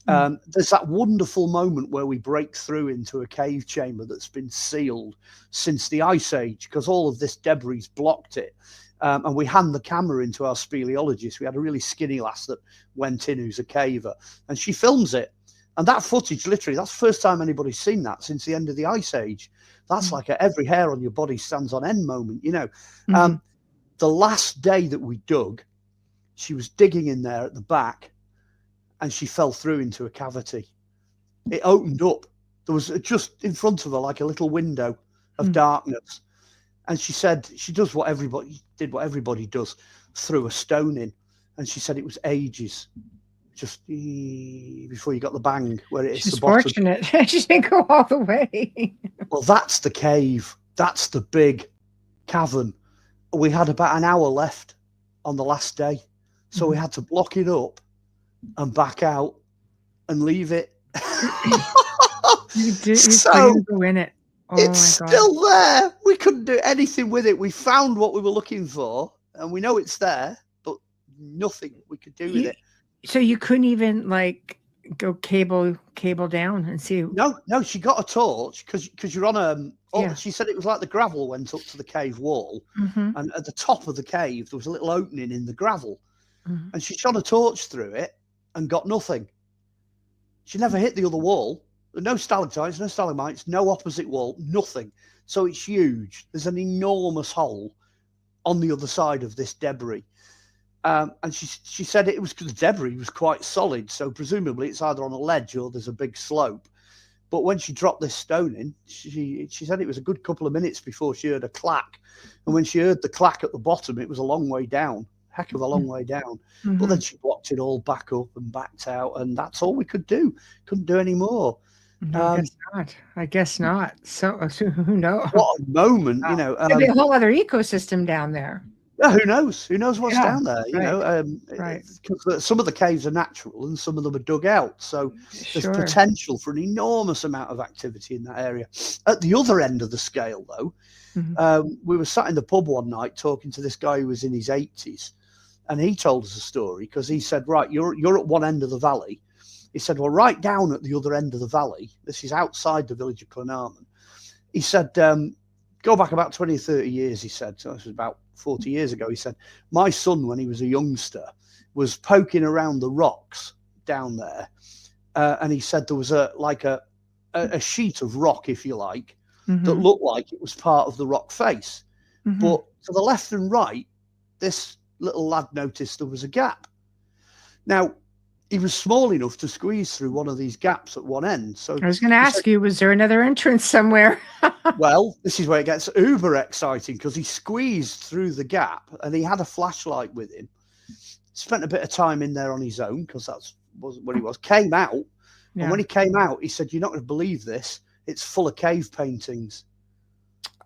There's that wonderful moment where we break through into a cave chamber that's been sealed since the Ice Age because all of this debris blocked it. And we hand the camera into our speleologist. We had a really skinny lass that went in who's a caver, and she films it. And that footage, literally, that's the first time anybody's seen that since the end of the Ice Age. That's like a every hair on your body stands on end moment, you know. The last day that we dug, she was digging in there at the back, and she fell through into a cavity. It opened up. There was just in front of her like a little window of darkness. And she said she does what everybody does, threw a stone in. And she said it was ages, just before you got the bang where it hits the bottom. She's fortunate. She didn't go all the way. Well, that's the cave. That's the big cavern. We had about an hour left on the last day. So we had to block it up and back out and leave it. You couldn't go in it. Oh, it's still there. We couldn't do anything with it. We found what we were looking for, and we know it's there, but nothing we could do with it. So you couldn't even like go cable down and see? No. She got a torch because you're on She said it was like the gravel went up to the cave wall, and at the top of the cave there was a little opening in the gravel, and she shone a torch through it and got nothing. She never hit the other wall. No stalactites, no stalagmites, no opposite wall, nothing. So it's huge. There's an enormous hole on the other side of this debris. And she said it was because the debris was quite solid. So presumably it's either on a ledge or there's a big slope. But when she dropped this stone in, she said it was a good couple of minutes before she heard a clack. And when she heard the clack at the bottom, it was a long way down. Heck of a long way down. But then she blocked it all back up and backed out. And that's all we could do. Couldn't do any more. I guess not. So who knows? What a moment, you know. There'd be a whole other ecosystem down there. Yeah, who knows? Who knows what's down there? You know, right. Because some of the caves are natural and some of them are dug out. So there's potential for an enormous amount of activity in that area. At the other end of the scale, though, we were sat in the pub one night talking to this guy who was in his 80s, and he told us a story because he said, "Right, you're at one end of the valley." He said, well, right down at the other end of the valley, this is outside the village of Llynarmon. He said, go back about 20 or 30 years, he said. So this was about 40 years ago. He said, my son, when he was a youngster, was poking around the rocks down there. And he said there was a sheet of rock, if you like, that looked like it was part of the rock face. Mm-hmm. But to the left and right, this little lad noticed there was a gap. Now, he was small enough to squeeze through one of these gaps at one end. So I was going to ask you, was there another entrance somewhere? well, this is where it gets uber exciting, because he squeezed through the gap and he had a flashlight with him. Spent a bit of time in there on his own, because that's what he was. Came out, and when he came out, he said, "You're not going to believe this. It's full of cave paintings."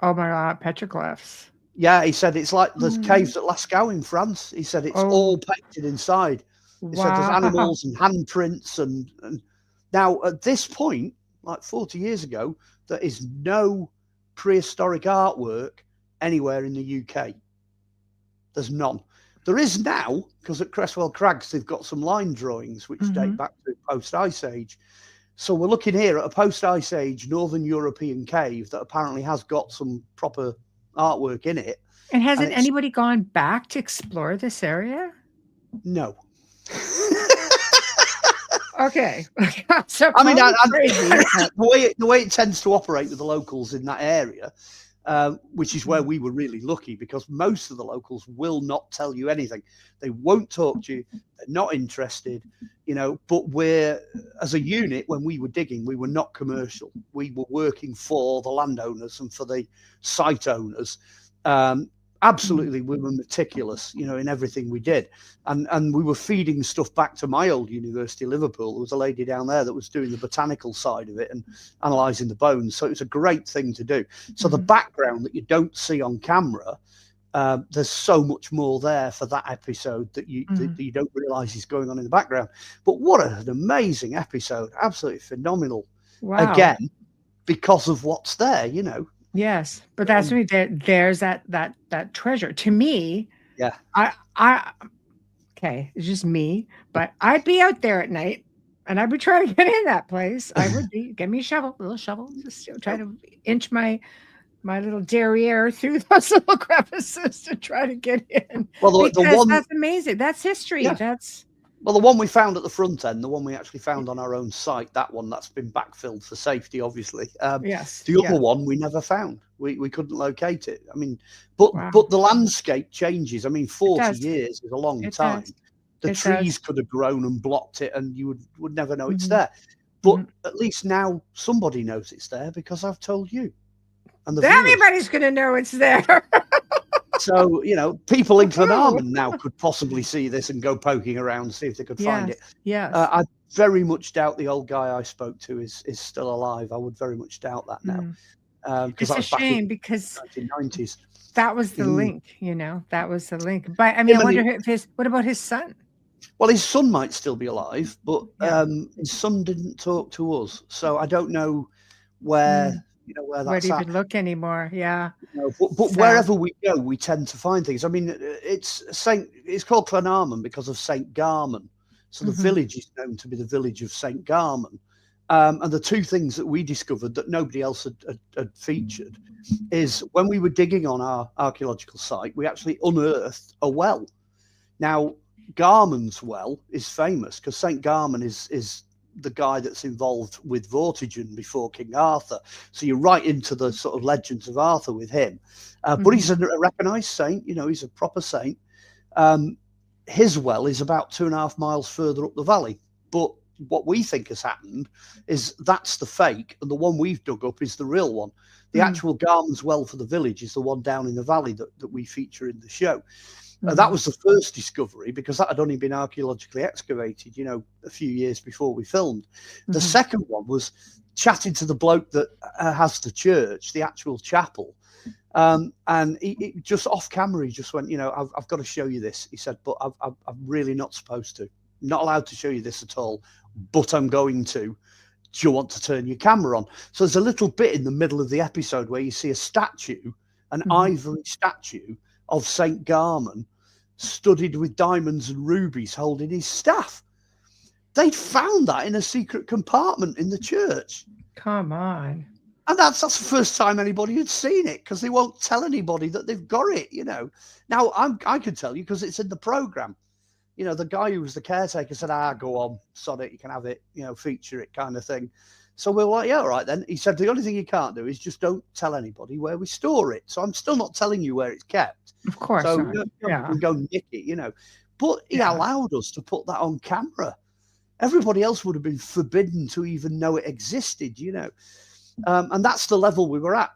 Oh my God, petroglyphs. Yeah, he said it's like the caves at Lascaux in France. He said it's all painted inside. He said there's animals and handprints, and now at this point, like 40 years ago, there is no prehistoric artwork anywhere in the UK. There's none. There is now, because at Cresswell Crags they've got some line drawings which date back to post-Ice Age. So we're looking here at a post-Ice Age Northern European cave that apparently has got some proper artwork in it. And hasn't anybody gone back to explore this area? No. Okay. So I mean, crazy. the way it tends to operate with the locals in that area, which is where we were really lucky, because most of the locals will not tell you anything. They won't talk to you. They're not interested, but we're, as a unit, when we were digging, we were not commercial. We were working for the landowners and for the site owners. Absolutely, we were meticulous, in everything we did. And we were feeding stuff back to my old university, Liverpool. There was a lady down there that was doing the botanical side of it and analysing the bones. So it was a great thing to do. So the background that you don't see on camera, there's so much more there for that episode that you don't realise is going on in the background. But what an amazing episode. Absolutely phenomenal. Wow. Again, because of what's there, Yes, but that's me. There's that treasure. To me, yeah. Okay, it's just me, but I'd be out there at night and I'd be trying to get in that place. I would be. Get me a little shovel, just try to inch my little derriere through those little crevices to try to get in. Well, the one that's amazing. That's history. Yeah. Well, the one we found at the front end, the one we actually found on our own site, that's been backfilled for safety, obviously. Yes. The other one we never found. We couldn't locate it. I mean, but the landscape changes. I mean, 40 years is a long time. The trees could have grown and blocked it, and you would never know it's there. But at least now somebody knows it's there, because I've told you. And everybody's going to know it's there. So, people in Glenarman now could possibly see this and go poking around, see if they could find it. Yes. I very much doubt the old guy I spoke to is still alive. I would very much doubt that now. It's a shame, because 1990s. That was the link, that was the link. But I mean, I wonder what about his son? Well, his son might still be alive, but his son didn't talk to us. So I don't know where... where that's where do you look anymore? Yeah. But wherever we go, we tend to find things. I mean, it's called Glenarman because of St. Garman. So the village is known to be the village of St. Garman. And the two things that we discovered that nobody else had featured is when we were digging on our archaeological site, we actually unearthed a well. Now, Garman's well is famous because St. Garman is the guy that's involved with Vortigern before King Arthur. So you're right into the sort of legends of Arthur with him. But he's a recognised saint, he's a proper saint. His well is about 2.5 miles further up the valley. But what we think has happened is that's the fake, and the one we've dug up is the real one. The actual Garman's well for the village is the one down in the valley that we feature in the show. That was the first discovery, because that had only been archaeologically excavated, a few years before we filmed. The second one was chatting to the bloke that has the church, the actual chapel. And he just off camera, he just went, I've got to show you this. He said, but I'm really not supposed to. Not allowed to show you this at all, but I'm going to. Do you want to turn your camera on? So there's a little bit in the middle of the episode where you see a statue, an ivory statue of St. Garman, studded with diamonds and rubies, holding his staff. They'd found that in a secret compartment in the church. Come on. And that's the first time anybody had seen it, because they won't tell anybody that they've got it, Now, I can tell you because it's in the programme. The guy who was the caretaker said, go on, sod it, you can have it, feature it kind of thing. So we were like, yeah, all right then. He said, the only thing you can't do is just don't tell anybody where we store it. So I'm still not telling you where it's kept. Of course. So not. you can go nick it, But he allowed us to put that on camera. Everybody else would have been forbidden to even know it existed, And that's the level we were at.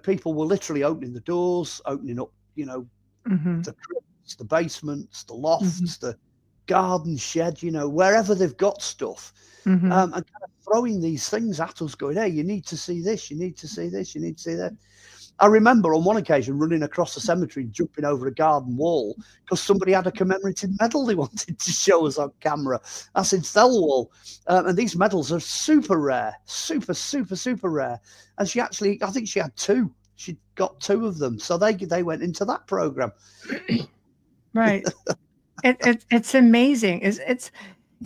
People were literally opening the doors, opening up, the crypts, the basements, the lofts, the garden shed, wherever they've got stuff. And kind of throwing these things at us, going, hey, you need to see this, you need to see this, you need to see that. I remember on one occasion running across the cemetery and jumping over a garden wall because somebody had a commemorative medal they wanted to show us on camera. That's in Thelwall. And these medals are super rare, super, super, super rare. And I think she had two. She got two of them. So they went into that program. Right. It's amazing. It's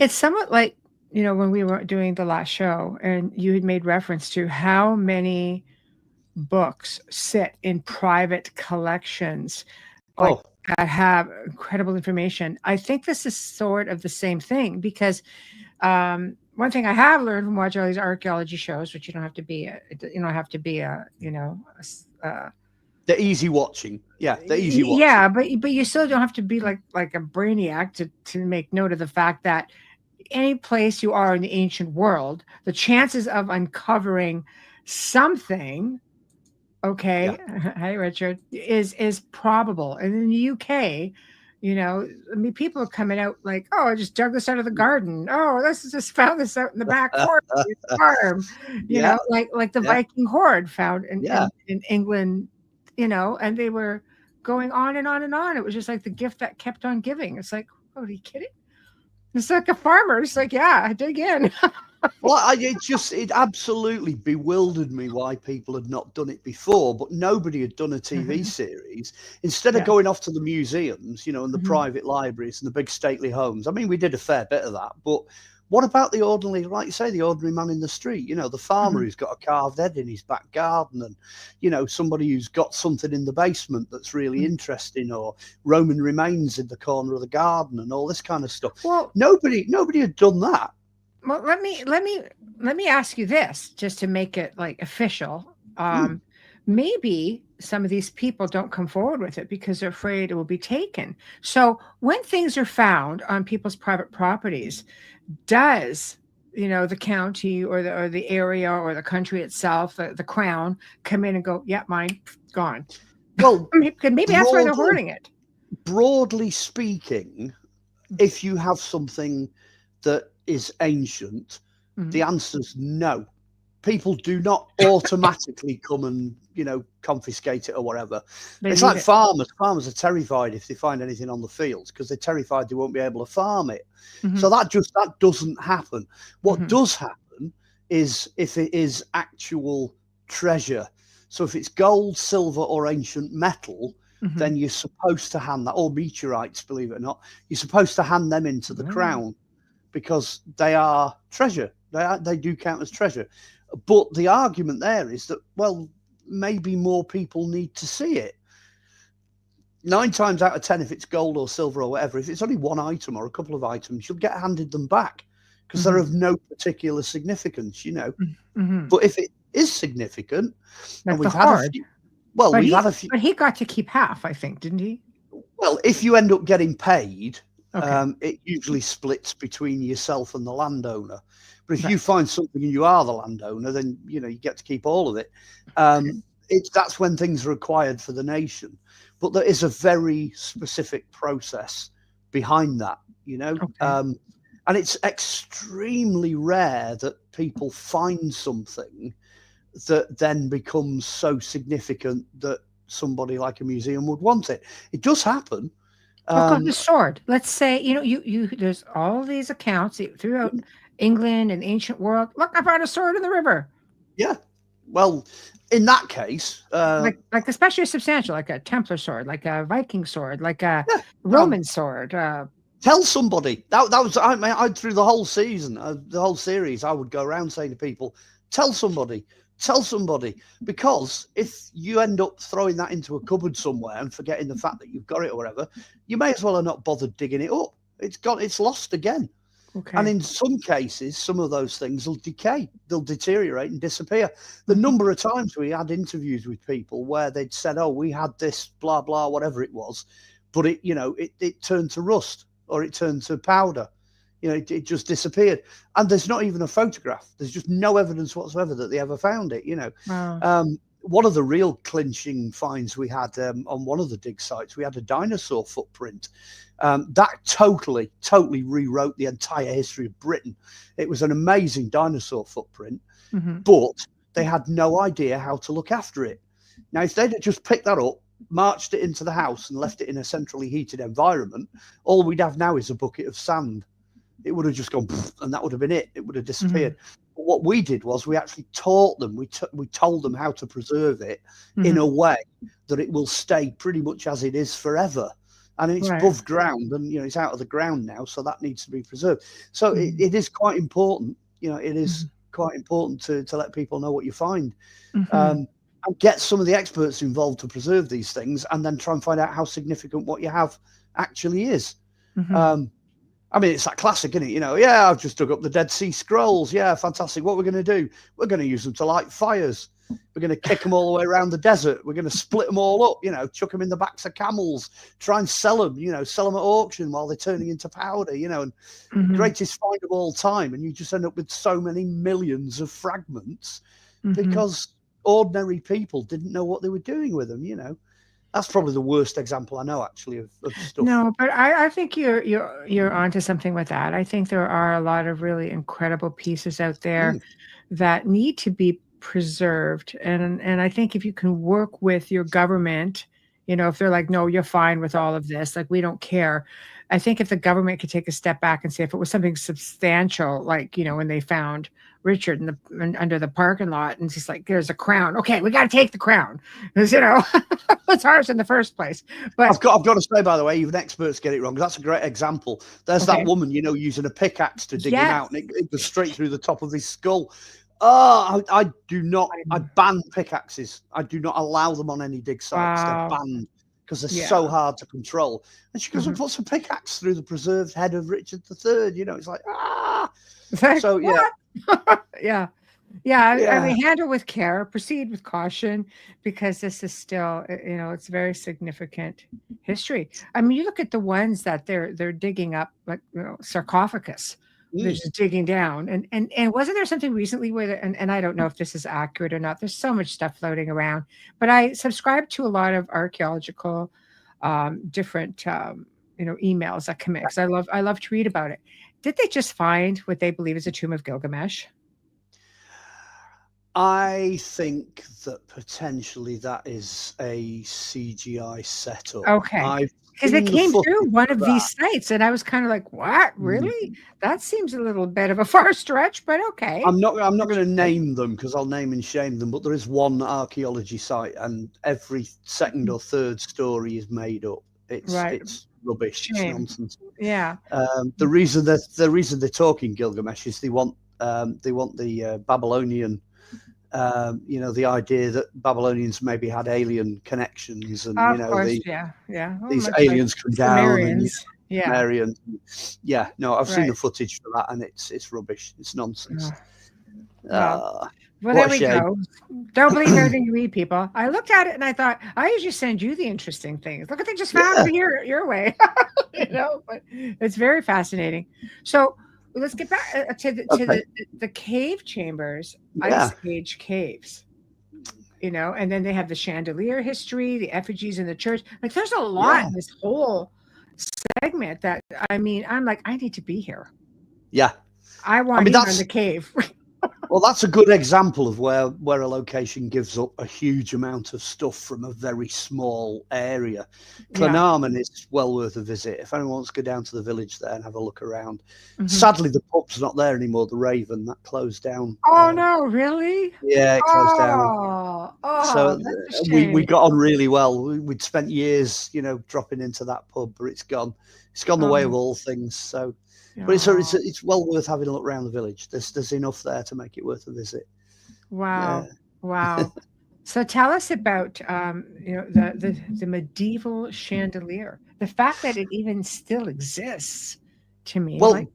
somewhat like, when we were doing the last show and you had made reference to how many books sit in private collections that have incredible information. I think this is sort of the same thing because one thing I have learned from watching all these archaeology shows, which you don't have to be the easy watching. Yeah, the easy watching. Yeah, but you still don't have to be like a brainiac to make note of the fact that any place you are in the ancient world, the chances of uncovering something, hi Richard, is probable. And in the UK, people are coming out like, oh, I just dug this out of the garden. Oh, just found this out in the back farm. You know, like the Viking horde found in England. And they were going on and on and on. It was just like the gift that kept on giving. It's like, oh, are you kidding? It's like a farmer. It's like, yeah, dig in. Well, it absolutely bewildered me why people had not done it before, but nobody had done a TV series. Instead of going off to the museums, and the private libraries and the big stately homes. I mean, we did a fair bit of that, but what about the ordinary, like you say, the ordinary man in the street, the farmer who's got a carved head in his back garden and, somebody who's got something in the basement that's really interesting, or Roman remains in the corner of the garden and all this kind of stuff. Well, nobody had done that. Well, let me ask you this, just to make it like official. Maybe some of these people don't come forward with it because they're afraid it will be taken. So when things are found on people's private properties, does the county or the area or the country itself, the crown, come in and go, yeah, mine, gone? Well, maybe that's why they're hoarding it. Broadly speaking, if you have something that is ancient, the answer's no. People do not automatically come and confiscate it or whatever. It's like farmers. Farmers are terrified if they find anything on the fields because they're terrified they won't be able to farm it. So that doesn't happen. What does happen is if it is actual treasure. So if it's gold, silver, or ancient metal, then you're supposed to hand that, or meteorites, believe it or not, you're supposed to hand them into the crown because they are treasure. They do count as treasure. But the argument there is that, well, maybe more people need to see it. 9 times out of 10, if it's gold or silver or whatever, if it's only one item or a couple of items, you'll get handed them back because they're of no particular significance, But if it is significant, and we've had a few, but he got to keep half, I think, didn't he? Well, if you end up getting paid, it usually splits between yourself and the landowner. But if you find something and you are the landowner, then you get to keep all of it. That's when things are acquired for the nation. But there is a very specific process behind that, and it's extremely rare that people find something that then becomes so significant that somebody like a museum would want it. It does happen. The sword. Let's say you there's all these accounts throughout England and ancient world. Look, I found a sword in the river. Yeah. Well, in that case, like especially substantial, like a Templar sword, like a Viking sword, like a Roman sword. Tell somebody. That was I through the whole season, the whole series. I would go around saying to people, tell somebody, because if you end up throwing that into a cupboard somewhere and forgetting the fact that you've got it or whatever, you may as well have not bothered digging it up. It's lost again. Okay. And in some cases, some of those things will decay, they'll deteriorate and disappear. The number of times we had interviews with people where they'd said, oh, we had this, blah, blah, whatever it was, but it turned to rust or it turned to powder. It just disappeared. And there's not even a photograph. There's just no evidence whatsoever that they ever found it, Wow. One of the real clinching finds we had on one of the dig sites, we had a dinosaur footprint. That totally rewrote the entire history of Britain. It was an amazing dinosaur footprint, but they had no idea how to look after it. Now, if they'd have just picked that up, marched it into the house and left it in a centrally heated environment, all we'd have now is a bucket of sand. It would have just gone, and that would have been it. It would have disappeared. But what we did was we actually taught them, we told them how to preserve it in a way that it will stay pretty much as it is forever. And it's above ground, and it's out of the ground now, so that needs to be preserved. So it is quite important. It is quite important to let people know what you find, and get some of the experts involved to preserve these things, and then try and find out how significant what you have actually is. I mean, it's that classic, isn't it? I've just dug up the Dead Sea Scrolls. Yeah, fantastic. What we're going to do? We're going to use them to light fires. We're going to kick them all the way around the desert. We're going to split them all up, chuck them in the backs of camels, try and sell them, sell them at auction while they're turning into powder, and greatest find of all time. And you just end up with so many millions of fragments because ordinary people didn't know what they were doing with them, That's probably the worst example I know, actually, of stuff. No, but I think you're onto something with that. I think there are a lot of really incredible pieces out there that need to be preserved, and I think if you can work with your government, if they're like, no, you're fine with all of this, like we don't care. I think if the government could take a step back and say if it was something substantial, like when they found Richard under the parking lot, and it's just like there's a crown. Okay, we got to take the crown. Because, it's ours in the first place. But I've got to say, by the way, even experts get it wrong. That's a great example. There's that woman, using a pickaxe to dig him out, and it goes straight through the top of his skull. Oh, I do not. I ban pickaxes. I do not allow them on any dig sites. They're banned because they're so hard to control. And she goes and puts a pickaxe through the preserved head of Richard III. It's like, So yeah. I mean, handle with care, proceed with caution, because this is still, it's very significant history. I mean, you look at the ones that they're digging up, like sarcophagus. They're just digging down, and wasn't there something recently where, and I don't know if this is accurate or not. There's so much stuff floating around, but I subscribe to a lot of archaeological, different, emails that come in, because I love to read about it. Did they just find what they believe is a tomb of Gilgamesh? I think that potentially that is a CGI setup. Okay. Because they came through one of these sites, and I was kind of like, what? Really? That seems a little bit of a far stretch, but okay. I'm not going to name them because I'll name and shame them, but there is one archaeology site, and every second or third story is made up. It's rubbish. Shame. It's nonsense. Yeah. The reason they're talking Gilgamesh is they want the Babylonian, the idea that Babylonians maybe had alien connections, and these aliens come down. Sumerians. No, I've seen the footage for that, and it's rubbish. It's nonsense. Well, there we go. Don't believe everything you read, people. I looked at it and I thought, I usually send you the interesting things. Look what they just found your way. But it's very fascinating. So let's get back to the cave chambers, ice age caves. And then they have the chandelier history, the effigies in the church. Like, there's a lot in this whole segment that, I'm like, I need to be here. Yeah. I want to be in the cave. Well, that's a good example of where a location gives up a huge amount of stuff from a very small area. Glenarman is well worth a visit. If anyone wants to go down to the village there and have a look around. Sadly, the pub's not there anymore, the Raven. That closed down. Oh, no, really? Yeah, it closed down. So we got on really well. We'd spent years, dropping into that pub, but it's gone. It's gone the way of all things, so... But it's well worth having a look around the village. There's enough there to make it worth a visit. Wow. So tell us about the medieval chandelier. The fact that it even still exists, to me. Well,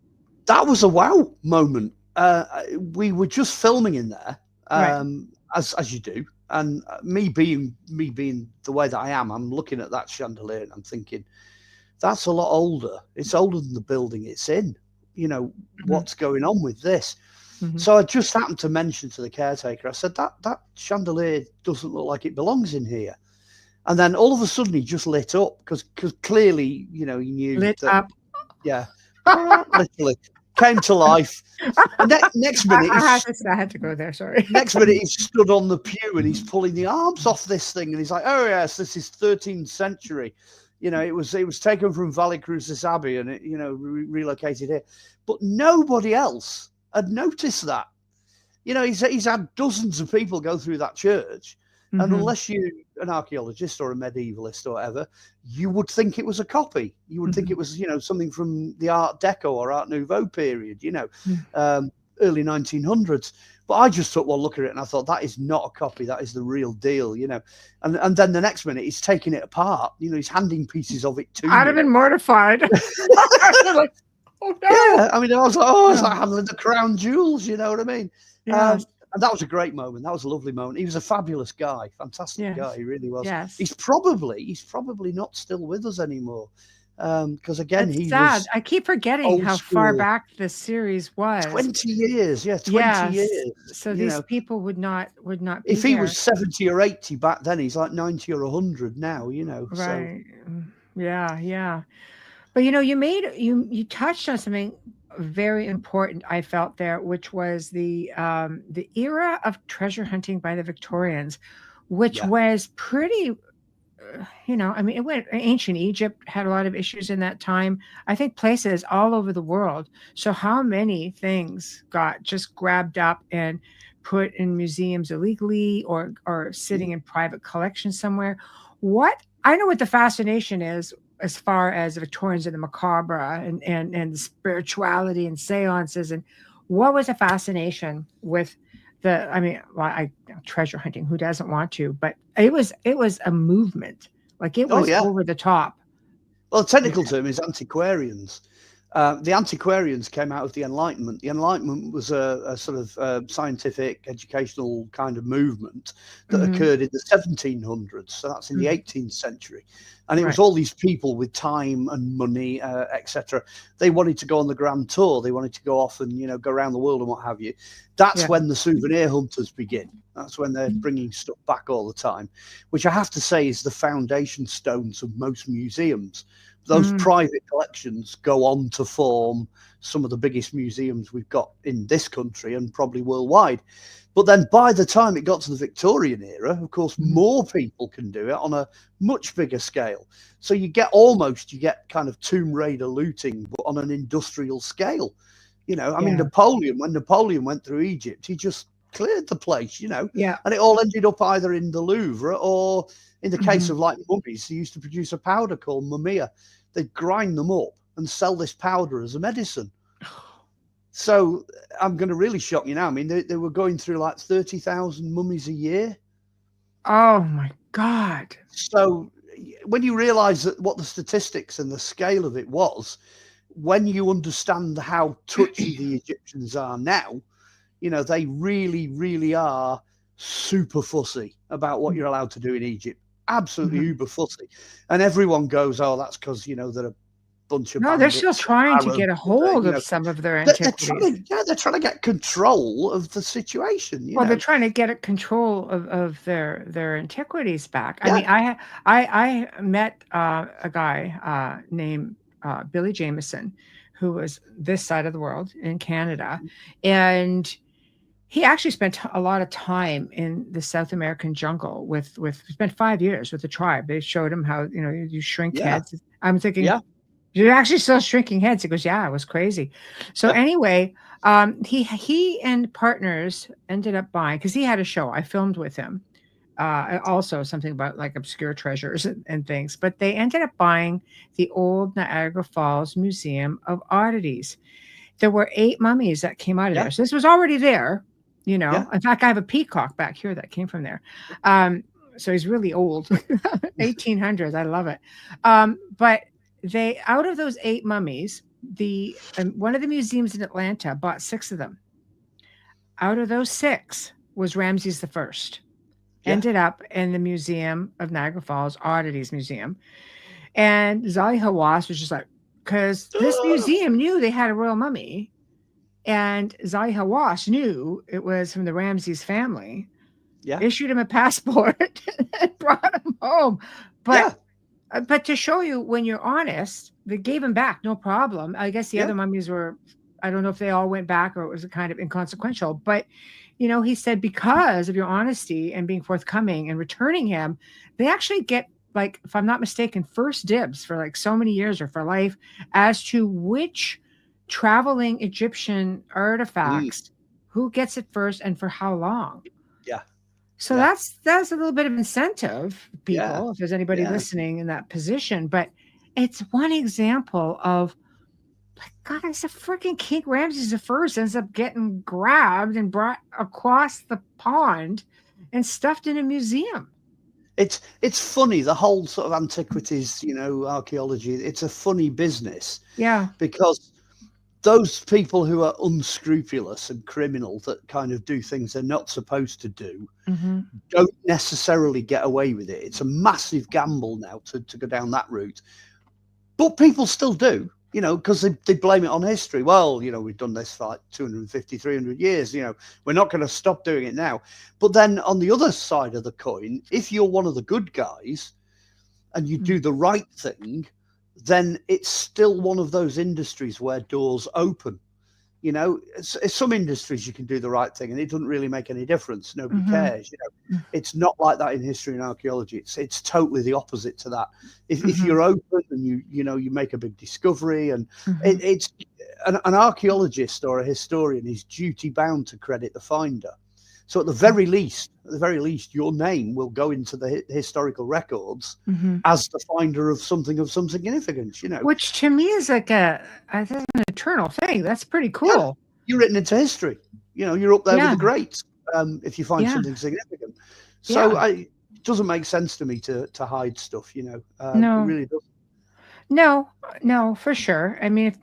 That was a wow moment. We were just filming in there, as you do, and me being the way that I am, I'm looking at that chandelier and I'm thinking, that's a lot older. It's older than the building it's in. What's going on with this? So I just happened to mention to the caretaker, I said, that chandelier doesn't look like it belongs in here. And then all of a sudden he just lit up because clearly, he knew Lit that, up. yeah, literally came to life. And next minute, I had to go there. Sorry. Next minute, he's stood on the pew and he's pulling the arms off this thing, and he's like, "Oh yes, this is 13th century. It was taken from Valley Crucis Abbey and it, relocated here." But nobody else had noticed that. He's had dozens of people go through that church. And unless you're an archaeologist or a medievalist or whatever, you would think it was a copy. You would think it was, something from the Art Deco or Art Nouveau period, early 1900s. But I just took one look at it and I thought, that is not a copy. That is the real deal, And then the next minute, he's taking it apart. He's handing pieces of it to me. I'd have been mortified. Like, oh, no. Yeah, I was like, it's like handling the crown jewels, you know what I mean? Yes. And that was a great moment. That was a lovely moment. He was a fabulous guy, fantastic guy. He really was. Yes. He's probably not still with us anymore. Because again, That's he sad. was. I keep forgetting how far back this series was. 20 years, 20 years. So these people would not be if he there. was 70 or 80 back then, he's like 90 or 100 now. Right. So. Yeah. But you touched on something very important, I felt there, which was the era of treasure hunting by the Victorians, which was pretty, it went. Ancient Egypt had a lot of issues in that time. I think places all over the world. So how many things got just grabbed up and put in museums illegally or sitting in private collections somewhere? I know what the fascination is as far as the Victorians and the macabre and the spirituality and seances, and what was the fascination with treasure hunting? Who doesn't want to? But it was a movement, like it was over the top. Well, the technical term is antiquarians. The antiquarians came out of the Enlightenment. The Enlightenment was a sort of scientific, educational kind of movement that occurred in the 1700s. So that's in the 18th century. And it was all these people with time and money, etc. They wanted to go on the grand tour. They wanted to go off and, go around the world and what have you. That's when the souvenir hunters begin. That's when they're bringing stuff back all the time, which I have to say is the foundation stones of most museums. Those private collections go on to form some of the biggest museums we've got in this country and probably worldwide. But then by the time it got to the Victorian era, of course, more people can do it on a much bigger scale. So you get kind of Tomb Raider looting, but on an industrial scale. Napoleon, when Napoleon went through Egypt, he just cleared the place, and it all ended up either in the Louvre or, in the case of like mummies, they used to produce a powder called mumia. They'd grind them up and sell this powder as a medicine. So I'm going to really shock you now. I mean, they were going through like 30,000 mummies a year. Oh my God. So when you realize that what the statistics and the scale of it was, when you understand how touchy the Egyptians are now, they really, really are super fussy about what you're allowed to do in Egypt. Absolutely uber fussy. And everyone goes, oh, that's because, they're a bunch of... No, they're still trying to get a hold of some of their antiquities. They're trying to get control of the situation. They're trying to get control of their antiquities back. I mean, I met a guy named Billy Jameson, who was this side of the world in Canada. And he actually spent a lot of time in the South American jungle spent 5 years with the tribe. They showed him how, you shrink heads. I'm thinking, you're actually still shrinking heads. He goes, yeah, it was crazy. So anyway, he and partners ended up buying, because he had a show. I filmed with him. Also something about like obscure treasures and things, but they ended up buying the old Niagara Falls Museum of Oddities. There were 8 mummies that came out of there. So this was already there. In fact, I have a peacock back here that came from there. So he's really old, 1800s. I love it. But out of those 8 mummies, one of the museums in Atlanta bought 6 of them. Out of those 6 was Ramses the First. Yeah. Ended up in the Museum of Niagara Falls, Oddities Museum. And Zahi Hawass was just like, because this museum knew they had a royal mummy, and Zahi Hawass knew it was from the Ramses family. Yeah. Issued him a passport and brought him home. But to show you, when you're honest, they gave him back, no problem. I guess the other mummies were, I don't know if they all went back or it was kind of inconsequential. But, he said because of your honesty and being forthcoming and returning him, they actually get, like, if I'm not mistaken, first dibs for like so many years or for life as to which traveling Egyptian artifacts, who gets it first and for how long. Yeah. So that's a little bit of incentive, people, if there's anybody listening in that position. But it's one example of, like, God, it's a freaking King Ramses the First ends up getting grabbed and brought across the pond and stuffed in a museum. It's funny, the whole sort of antiquities, archaeology. It's a funny business. Yeah. Because those people who are unscrupulous and criminal that kind of do things they're not supposed to do don't necessarily get away with it. It's a massive gamble now to go down that route. But people still do, because they blame it on history. Well, we've done this for like 250, 300 years. We're not going to stop doing it now. But then on the other side of the coin, if you're one of the good guys and you do the right thing, then it's still one of those industries where doors open. Some industries you can do the right thing and it doesn't really make any difference. Nobody cares. It's not like that in history and archaeology. It's totally the opposite to that. If you're open and you make a big discovery, and it's an archaeologist or a historian is duty bound to credit the finder. So at the very least, your name will go into the historical records as the finder of some significance. Which to me is like that's an eternal thing. That's pretty cool. Yeah. You're written into history. You're up there with the greats if you find something significant. So it doesn't make sense to me to hide stuff. No, it really doesn't. No, for sure. I mean,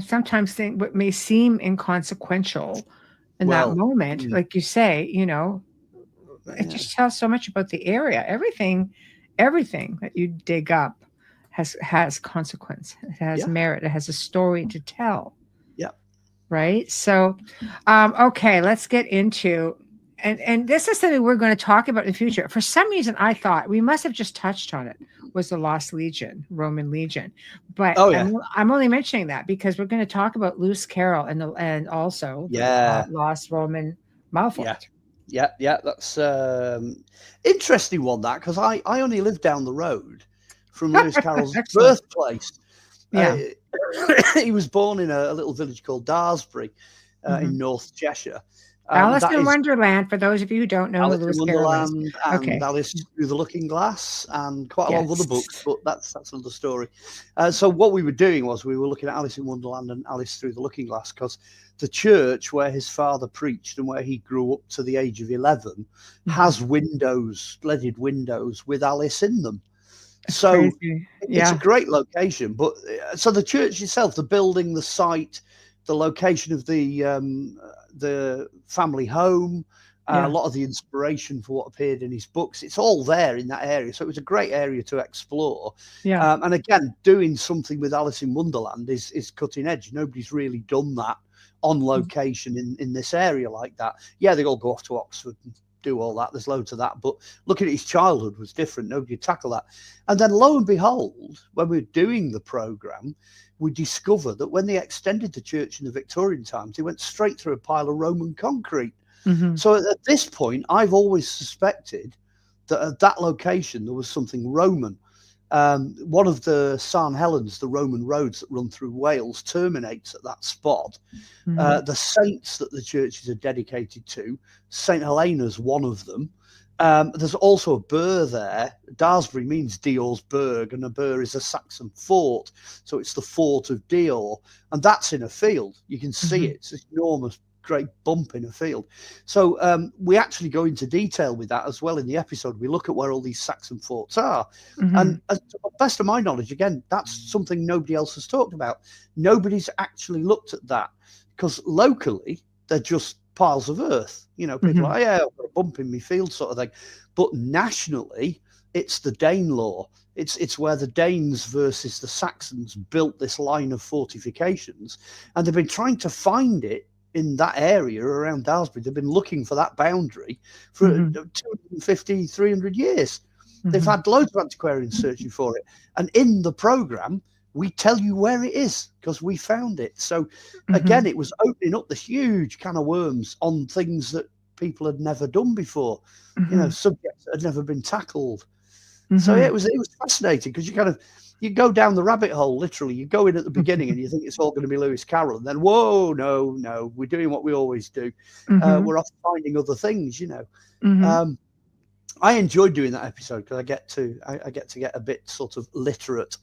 sometimes what may seem inconsequential in that moment, like you say, it just tells so much about the area. Everything that you dig up has consequence. It has merit. It has a story to tell. Yeah. Right. So, okay, let's get into, and this is something we're going to talk about in the future. For some reason, I thought we must have just touched on it, was the Lost Legion, Roman Legion. But I'm only mentioning that because we're going to talk about Lewis Carroll and also the Lost Roman Malfort. Yeah, that's interesting one, that, because I only live down the road from Lewis Carroll's birthplace. Yeah. He was born in a little village called Daresbury in North Cheshire. Alice in Wonderland, for those of you who don't know. Alice in Wonderland and Alice Through the Looking Glass and quite a lot of other books, but that's another story. So what we were doing was we were looking at Alice in Wonderland and Alice Through the Looking Glass, because the church where his father preached and where he grew up to the age of 11 has windows, leaded windows with Alice in them. That's crazy. It's a great location. But so the church itself, the building, the site, the location of the family home, a lot of the inspiration for what appeared in his books, it's all there in that area. So it was a great area to explore. Yeah. And again, doing something with Alice in Wonderland is cutting edge. Nobody's really done that on location in this area like that. Yeah, they all go off to Oxford and do all that. There's loads of that. But looking at his childhood was different. Nobody would tackle that. And then lo and behold, when we were doing the programme, we discovered that when they extended the church in the Victorian times, they went straight through a pile of Roman concrete. So at this point, I've always suspected that at that location, there was something Roman. One of the St. Helens, the Roman roads that run through Wales, terminates at that spot. The saints that the churches are dedicated to, St. Helena's one of them. There's also a burh there. Daresbury means Dior's burg, and a burh is a Saxon fort. So it's the fort of Dior. And that's in a field. You can see it. It's an enormous great bump in a field. So we actually go into detail with that as well in the episode. We look at where all these Saxon forts are. And to the best of my knowledge, again, that's something nobody else has talked about. Nobody's actually looked at that, because locally they're just piles of earth. You know, people are like, yeah, I've got a bump in my field sort of thing. But nationally, it's the Danelaw. It's where the Danes versus the Saxons built this line of fortifications, and they've been trying to find it in that area around Daresbury. They've been looking for that boundary for 250, 300 years. They've had loads of antiquarians searching for it. And in the programme, we tell you where it is because we found it. So again, it was opening up the huge can of worms on things that people had never done before, you know, subjects that had never been tackled. So it was fascinating, because you go down the rabbit hole, literally. You go in at the beginning and you think it's all going to be Lewis Carroll, and then whoa, no, we're doing what we always do. We're off finding other things, you know. I enjoyed doing that episode because I get to get a bit sort of literate,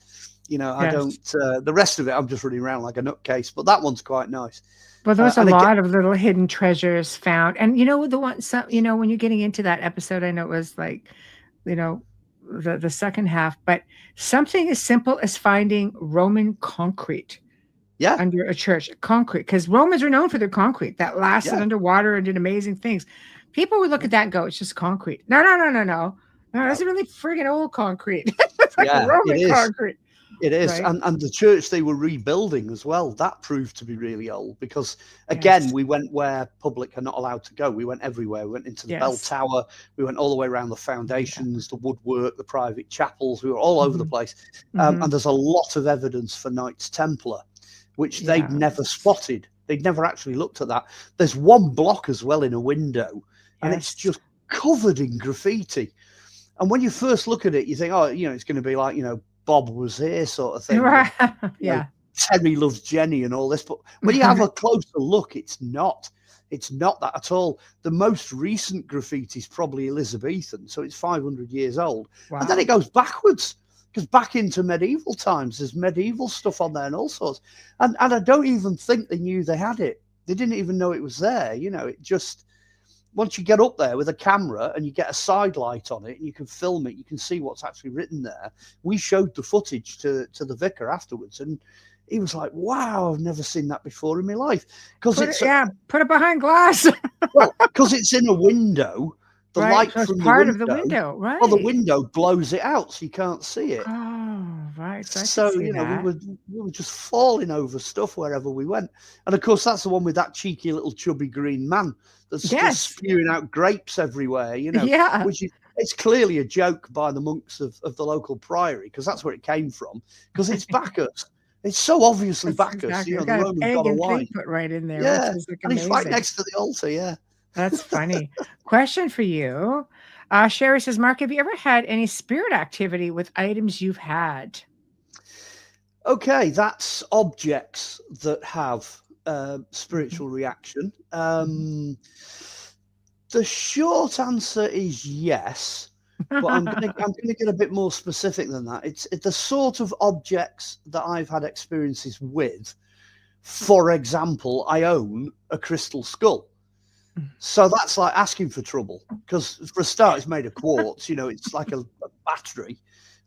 you know. I don't the rest of it I'm just running around like a nutcase, but that one's quite nice. Well, there's a lot of little hidden treasures found, and you know, the one, you know, when you're getting into that episode, I know it was like, you know, the second half, but something as simple as finding Roman concrete under a church. Concrete, because Romans are known for their concrete that lasted underwater and did amazing things. People would look at that and go, it's just concrete. No, that's really friggin' old concrete. It's like Roman concrete. It is. Right? And the church they were rebuilding as well, that proved to be really old, because again, we went where public are not allowed to go. We went everywhere. We went into the bell tower. We went all the way around the foundations, the woodwork, the private chapels. We were all over the place. And there's a lot of evidence for Knights Templar, which they'd never spotted. They'd never actually looked at that. There's one block as well in a window, and it's just covered in graffiti. And when you first look at it, you think, oh, you know, it's going to be like, you know, Bob was here sort of thing. Right. You know, Terry loves Jenny and all this. But when you have a closer look, it's not that at all. The most recent graffiti is probably Elizabethan, so it's 500 years old. And then it goes backwards, because back into medieval times, there's medieval stuff on there and all sorts. And I don't even think they knew they had it. They didn't even know it was there. You know, it just... Once you get up there with a camera and you get a side light on it and you can film it, you can see what's actually written there. We showed the footage to the vicar afterwards, and he was like, wow, I've never seen that before in my life. Put it behind glass. Well, because it's in a window. The light from part of the window, right? Well, the window blows it out, so you can't see it. Oh, right. So you know, we were just falling over stuff wherever we went. And of course, that's the one with that cheeky little chubby green man that's just spewing out grapes everywhere. You know, which is, it's clearly a joke by the monks of the local priory, because that's where it came from. Because it's Bacchus. It's so obviously Bacchus. Exactly. You know, the Roman god of wine. Put right in there. Yeah, which is like and he's right next to the altar. Yeah. That's funny. Question for you. Sherry says, Mark, have you ever had any spirit activity with items you've had? Okay, that's objects that have spiritual reaction. The short answer is yes, but I'm gonna get a bit more specific than that. It's the sort of objects that I've had experiences with. For example, I own a crystal skull. So that's like asking for trouble, because for a start, it's made of quartz. You know, it's like a battery,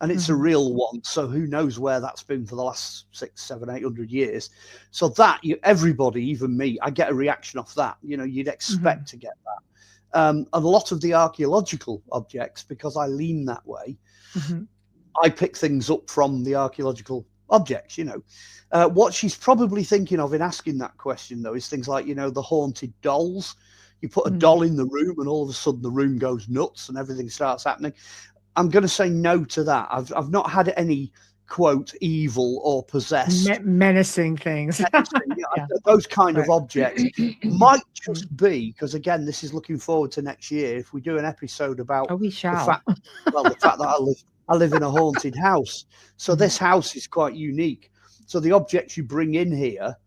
and it's a real one. So who knows where that's been for the last 600, 700, 800 years? So that everybody, even me, I get a reaction off that. You know, you'd expect to get that. A lot of the archaeological objects, because I lean that way, I pick things up from the archaeological objects. You know, what she's probably thinking of in asking that question, though, is things like, you know, the haunted dolls. You put a doll in the room and all of a sudden the room goes nuts and everything starts happening. I'm going to say no to that. I've not had any, quote, evil or possessed. Menacing things. Those kind of objects might just be, because again, this is looking forward to next year, if we do an episode about the fact that I live in a haunted house. So this house is quite unique. So the objects you bring in here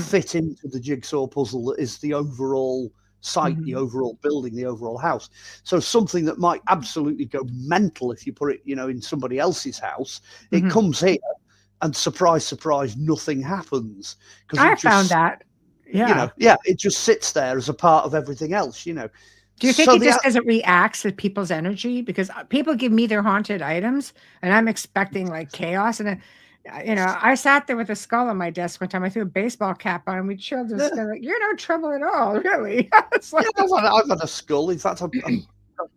fit into the jigsaw puzzle that is the overall site, the overall building, the overall house. So something that might absolutely go mental if you put it, you know, in somebody else's house, it comes here and surprise, surprise, nothing happens. I found that. Yeah. It just sits there as a part of everything else, Do you think So it just doesn't react to people's energy? Because people give me their haunted items, and I'm expecting like chaos. And I sat there with a skull on my desk one time. I threw a baseball cap on, and we chilled. And like, you're no trouble at all, really. It's like, I've had a skull. In fact, I've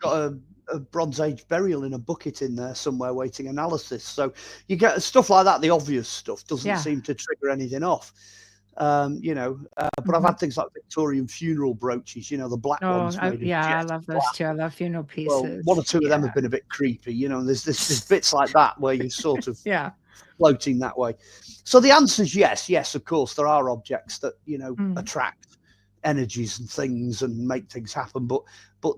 got a Bronze Age burial in a bucket in there somewhere waiting analysis. So you get stuff like that. The obvious stuff doesn't seem to trigger anything off. But I've had things like Victorian funeral brooches, the black ones. I love those too. I love funeral pieces. Well, one or two of them have been a bit creepy, and there's bits like that where you're sort of floating that way. So the answer is yes, of course, there are objects that, attract energies and things and make things happen. But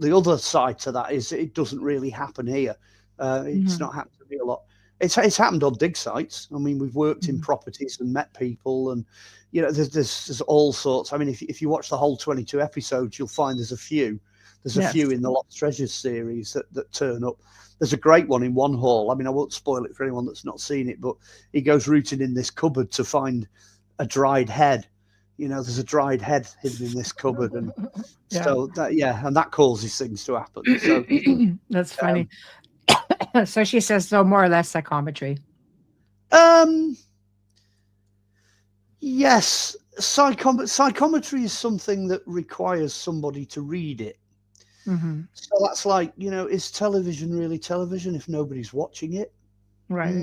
the other side to that is it doesn't really happen here. It's not happened to me a lot. It's happened on dig sites. I mean, we've worked in properties and met people, and there's all sorts. I mean, if you watch the whole 22 episodes, you'll find there's a few. There's a few in the Lost Treasures series that turn up. There's a great one in one hall. I mean, I won't spoil it for anyone that's not seen it, but he goes rooting in this cupboard to find a dried head. There's a dried head hidden in this cupboard, and so and that causes things to happen. So that's funny. So she says, so more or less psychometry. Yes, psychometry is something that requires somebody to read it. So that's like, is television really television if nobody's watching it? Right.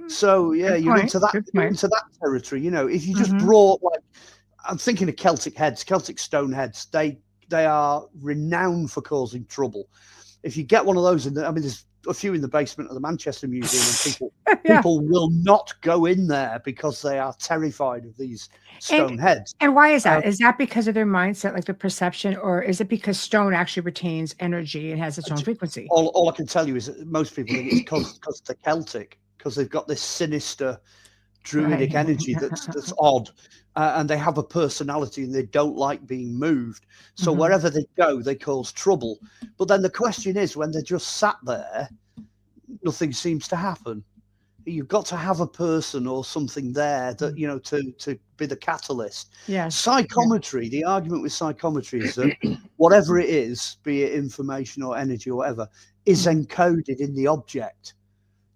So you're into that territory. If you just brought, like, I'm thinking of Celtic heads, Celtic stone heads. They are renowned for causing trouble. If you get one of those, there's a few in the basement of the Manchester Museum, and people will not go in there because they are terrified of these stone heads. And why is that? Is that because of their mindset, like the perception, or is it because stone actually retains energy and has its own frequency? All I can tell you is that most people think it's because they're Celtic, because they've got this sinister druidic energy that's odd, and they have a personality and they don't like being moved. So wherever they go, they cause trouble. But then the question is, when they're just sat there, nothing seems to happen. You've got to have a person or something there that, to be the catalyst. Psychometry, the argument with psychometry is that whatever it is, be it information or energy or whatever, is encoded in the object.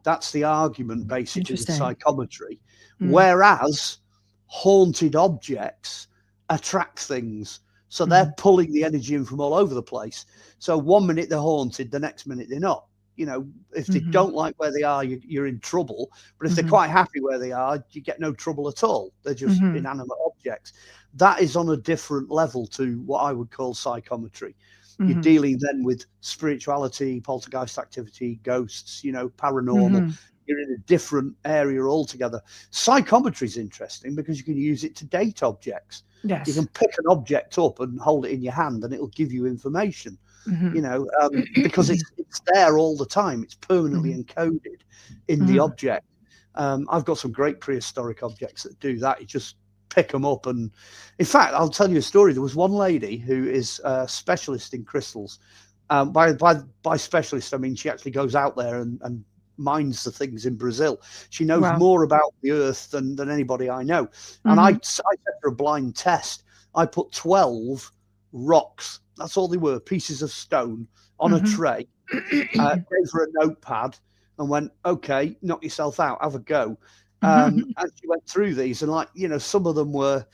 That's the argument, basically, with psychometry. Whereas haunted objects attract things. So they're pulling the energy in from all over the place. So one minute they're haunted, the next minute they're not. If they don't like where they are, you're in trouble. But if they're quite happy where they are, you get no trouble at all. They're just inanimate objects. That is on a different level to what I would call psychometry. You're dealing then with spirituality, poltergeist activity, ghosts, paranormal. You're in a different area altogether. Psychometry is interesting because you can use it to date objects. Yes. You can pick an object up and hold it in your hand and it'll give you information, because it's there all the time. It's permanently encoded in the object. I've got some great prehistoric objects that do that. You just pick them up. And in fact, I'll tell you a story. There was one lady who is a specialist in crystals. By specialist, I mean she actually goes out there and mines the things in Brazil. She knows more about the earth than anybody I know. And I set her a blind test. I put 12 rocks, that's all they were, pieces of stone, on a tray, gave her a notepad and went, okay, knock yourself out, have a go. And she went through these, and some of them were,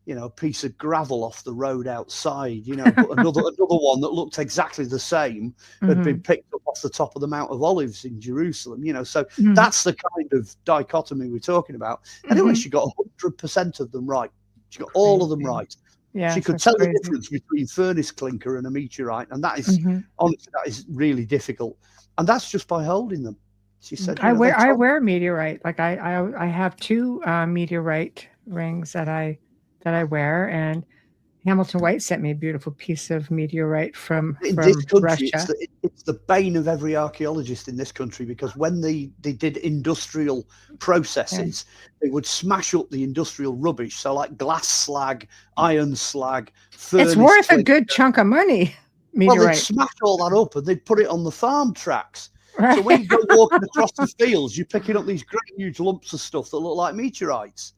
a piece of gravel off the road outside, but another one that looked exactly the same had been picked up off the top of the Mount of Olives in Jerusalem, so that's the kind of dichotomy we're talking about. Anyway, she got 100% of them right. She got all of them right. Yeah, she could tell the difference between furnace clinker and a meteorite, and that is honestly, that is really difficult, and that's just by holding them. She said, I wear meteorite. Like I have 2 meteorite rings that I wear, and Hamilton White sent me a beautiful piece of meteorite from this country, Russia. It's the bane of every archaeologist in this country, because when they did industrial processes, they would smash up the industrial rubbish. So like glass slag, iron slag, it's worth a good chunk of money. Meteorite. Well, they'd smash all that up and they'd put it on the farm tracks. Right. So when you go walking across the fields, you're picking up these great huge lumps of stuff that look like meteorites.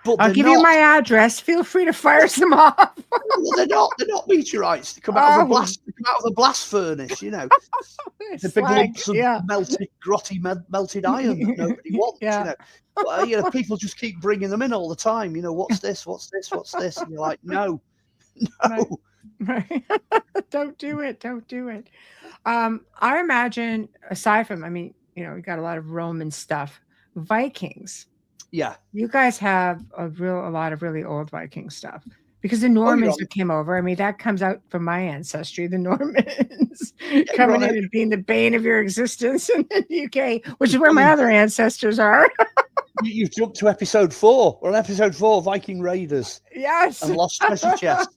But I'll give you my address. Feel free to fire some off. Well, they're not meteorites. They come out of the blast furnace, you know. The big lumps of melted iron that nobody wants, you know. But, you know, people just keep bringing them in all the time. You know, what's this? What's this? What's this? And you're like, no. Right. Don't do it. Don't do it. I imagine, aside from, I mean, you know, we got a lot of Roman stuff, Vikings. Yeah. You guys have a lot of really old Viking stuff. Because the Normans who came over, I mean, that comes out from my ancestry, the Normans coming in and being the bane of your existence in the UK, which is where my other ancestors are. You've jumped to episode 4. We're on episode 4, Viking Raiders. Yes. And Lost Treasure Chest.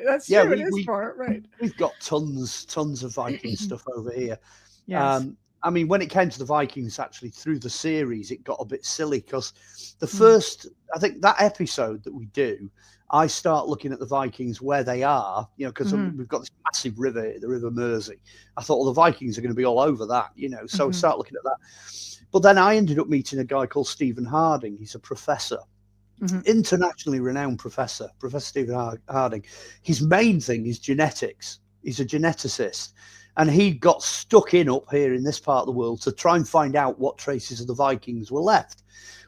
That's true. It is for it, right. We've got tons of Viking stuff over here. Yes. I mean, when it came to the Vikings, actually, through the series, it got a bit silly because the first, I think that episode that we do, I start looking at the Vikings where they are, you know, because we've got this massive river, the River Mersey. I thought, well, the Vikings are going to be all over that, you know, so start looking at that. But then I ended up meeting a guy called Stephen Harding. He's a professor, internationally renowned professor, Professor Stephen Harding. His main thing is genetics. He's a geneticist. And he got stuck in up here in this part of the world to try and find out what traces of the Vikings were left.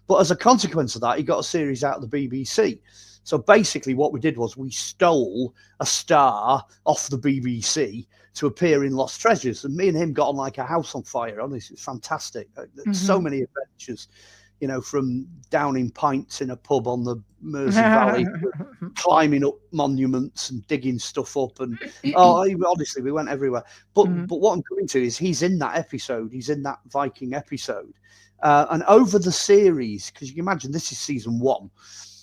But as a consequence of that, he got a series out of the BBC. So basically what we did was we stole a star off the BBC to appear in Lost Treasures. And me and him got on like a house on fire. Honestly, it's fantastic. So many adventures, you know, from downing pints in a pub on the Mersey Valley, climbing up monuments and digging stuff up. And honestly, we went everywhere. But what I'm coming to is he's in that episode. He's in that Viking episode. And over the series, because you can imagine this is season 1.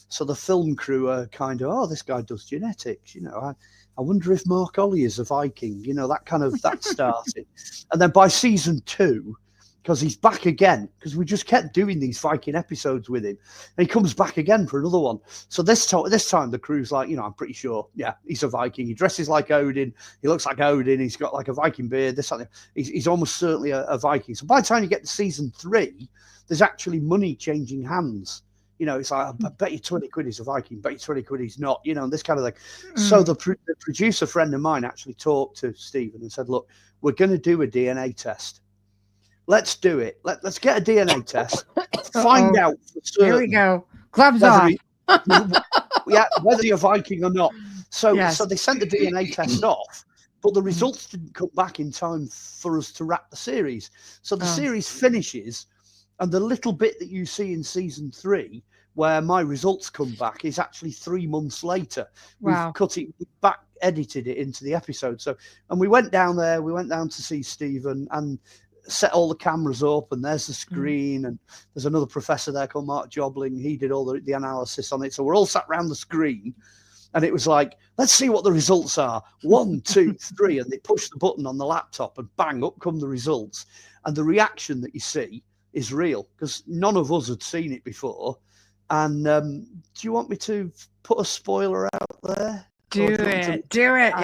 So the film crew are kind of, this guy does genetics, you know. I wonder if Mark Olly is a Viking, you know, that started. And then by season 2, because he's back again, because we just kept doing these Viking episodes with him, and he comes back again for another one. So this time the crew's like, you know, I'm pretty sure, he's a Viking. He dresses like Odin. He looks like Odin. He's got like a Viking beard. This something. He's almost certainly a Viking. So by the time you get to season 3, there's actually money changing hands. You know, it's like, I bet you 20 quid he's a Viking, bet you 20 quid he's not, you know, and this kind of thing. So the producer friend of mine actually talked to Stephen and said, look, we're going to do a DNA test. Let's do it. Let's get a DNA test. Find out for certain. Here we go. Gloves off. Whether you're Viking or not. So they sent the DNA test off, but the results didn't come back in time for us to wrap the series. So the series finishes, and the little bit that you see in season 3, where my results come back, is actually 3 months later. Wow. We've cut it back, edited it into the episode. So, and we went down there. We went down to see Stephen and set all the cameras up, and there's the screen, and there's another professor there called Mark Jobling. He did all the analysis on it. So we're all sat around the screen, and it was like, let's see what the results are. 1, 2, 3, and they push the button on the laptop, and bang, up come the results. And the reaction that you see is real, because none of us had seen it before. And do you want me to put a spoiler out there? Do it. Do it.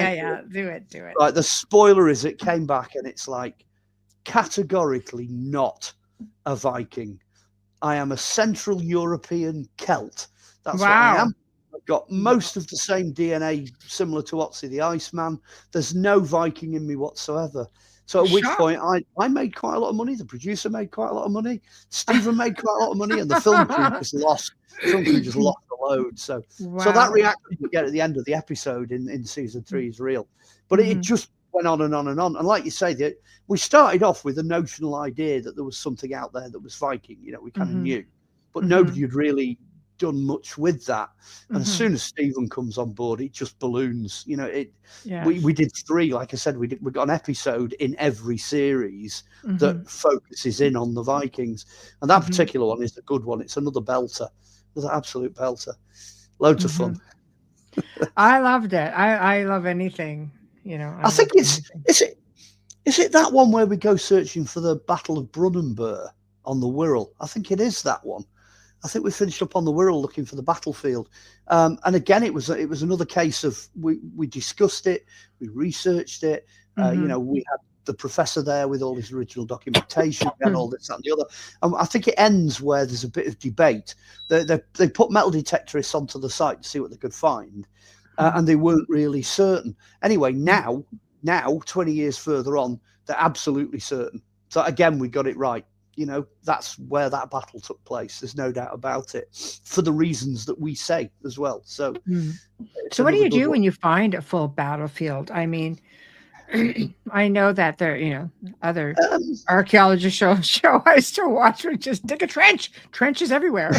Do it. Right, the spoiler is it came back, and it's like, categorically not a Viking. I am a Central European Celt. That's what I am. I've got most of the same DNA similar to Otzi the Iceman. There's no Viking in me whatsoever. So at which point I made quite a lot of money. The producer made quite a lot of money. Stephen made quite a lot of money, and the film crew just lost. The film crew just lost a load. So that reaction you get at the end of the episode in season 3 is real. But it just went on and on and on. And like you say, we started off with a notional idea that there was something out there that was Viking. You know, we kind of knew, but nobody had really done much with that. And as soon as Stephen comes on board, it just balloons. You know, we did 3, like I said, we got an episode in every series that focuses in on the Vikings, and that particular one is a good one. It's another belter, another absolute belter. Loads of fun. I loved it. I love anything. You know, I think is it that one where we go searching for the Battle of Brunanburh on the Wirral? I think it is that one. I think we finished up on the Wirral looking for the battlefield. And again, it was another case of we discussed it, we researched it. You know, we had the professor there with all his original documentation and all this and the other. And I think it ends where there's a bit of debate. They put metal detectorists onto the site to see what they could find, and they weren't really certain. Anyway, now 20 years further on, they're absolutely certain. So again, we got it right. You know, that's where that battle took place. There's no doubt about it, for the reasons that we say as well. So, so what do you do when you find a full battlefield? I mean, I know that there, you know, other archaeologist show I still watch would just dig a trench. Trenches everywhere.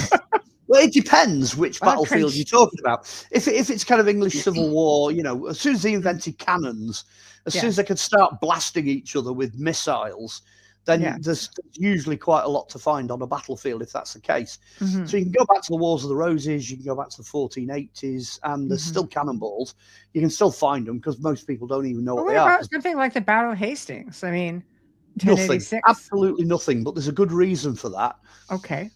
Well, it depends which battlefield you're talking about. If it's kind of English Civil War, you know, as soon as they invented cannons, as soon as they could start blasting each other with missiles, then there's usually quite a lot to find on a battlefield if that's the case. So you can go back to the Wars of the Roses, you can go back to the 1480s, and there's still cannonballs. You can still find them because most people don't even know what they are. Something like the Battle of Hastings. I mean, nothing, absolutely nothing. But there's a good reason for that. Okay.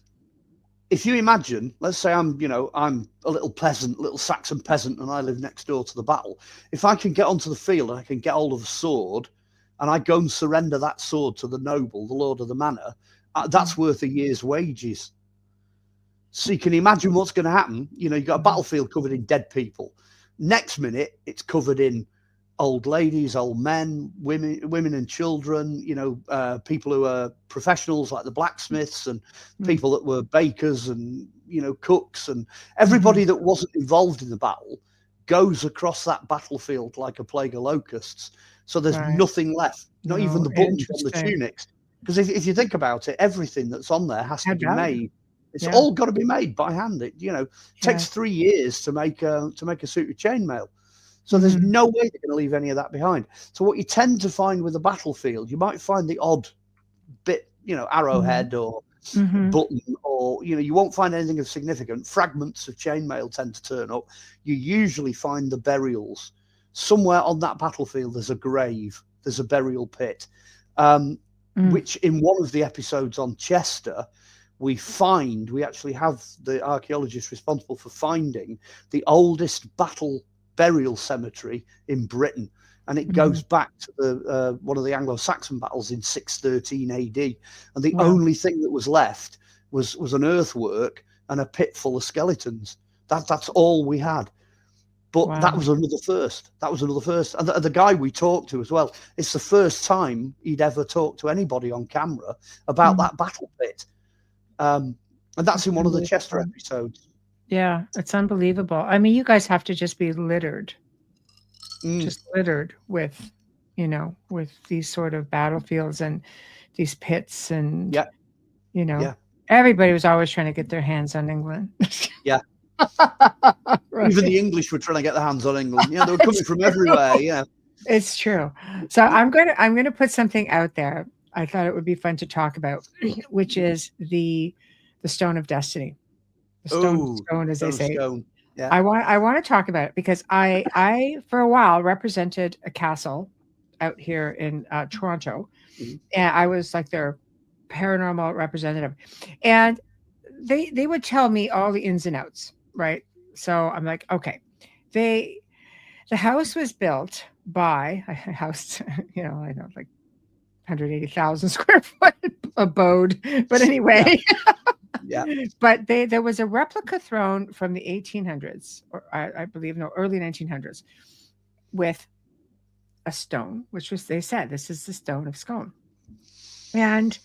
If you imagine, let's say I'm a little Saxon peasant, and I live next door to the battle. If I can get onto the field and I can get hold of a sword, and I go and surrender that sword to the noble, the lord of the manor, that's worth a year's wages. So you can imagine what's going to happen. You know, you've got a battlefield covered in dead people. Next minute, it's covered in old ladies, old men, women and children, you know, people who are professionals like the blacksmiths and people that were bakers and, you know, cooks, and everybody that wasn't involved in the battle goes across that battlefield like a plague of locusts. So there's nothing left, not even the buttons on the tunics. Because if you think about it, everything that's on there has to be made. It's all got to be made by hand. It takes 3 years to make a suit of chainmail. So there's no way they're going to leave any of that behind. So what you tend to find with a battlefield, you might find the odd bit, you know, arrowhead or button, or, you know, you won't find anything of significant. Fragments of chainmail tend to turn up. You usually find the burials. Somewhere on that battlefield, there's a grave, there's a burial pit, which in one of the episodes on Chester, we actually have the archaeologist responsible for finding the oldest battle burial cemetery in Britain. And it goes back to the one of the Anglo-Saxon battles in 613 AD. And the only thing that was left was an earthwork and a pit full of skeletons. That's all we had. But that was another first. And the guy we talked to as well, it's the first time he'd ever talked to anybody on camera about that battle pit. And that's in one of the Chester episodes. Yeah, it's unbelievable. I mean, you guys have to just be littered. Just littered with, you know, with these sort of battlefields and these pits. And, you know, everybody was always trying to get their hands on England. Even the English were trying to get their hands on England. Yeah, they were coming from everywhere. Yeah, it's true. So I'm going to put something out there. I thought it would be fun to talk about, which is the Stone of Destiny, the Stone of Scone, as they say. Yeah. I want to talk about it because I for a while represented a castle out here in Toronto, and I was like their paranormal representative, and they would tell me all the ins and outs. Right. So I'm like, okay, the house was built by a house, you know, I know, like 180,000 square foot abode. But anyway, but there was a replica throne from the 1800s, or I believe, no, early 1900s, with a stone, which was, they said, this is the Stone of Scone. And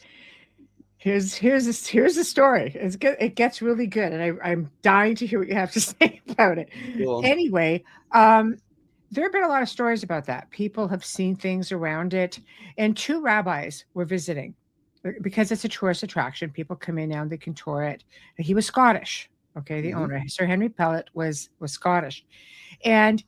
Here's the story. It's good. It gets really good, and I'm dying to hear what you have to say about it. Anyway, there have been a lot of stories about that. People have seen things around it, and 2 rabbis were visiting because it's a tourist attraction. People come in now and they can tour it. And he was Scottish. Okay, the owner, Sir Henry Pellet, was Scottish, and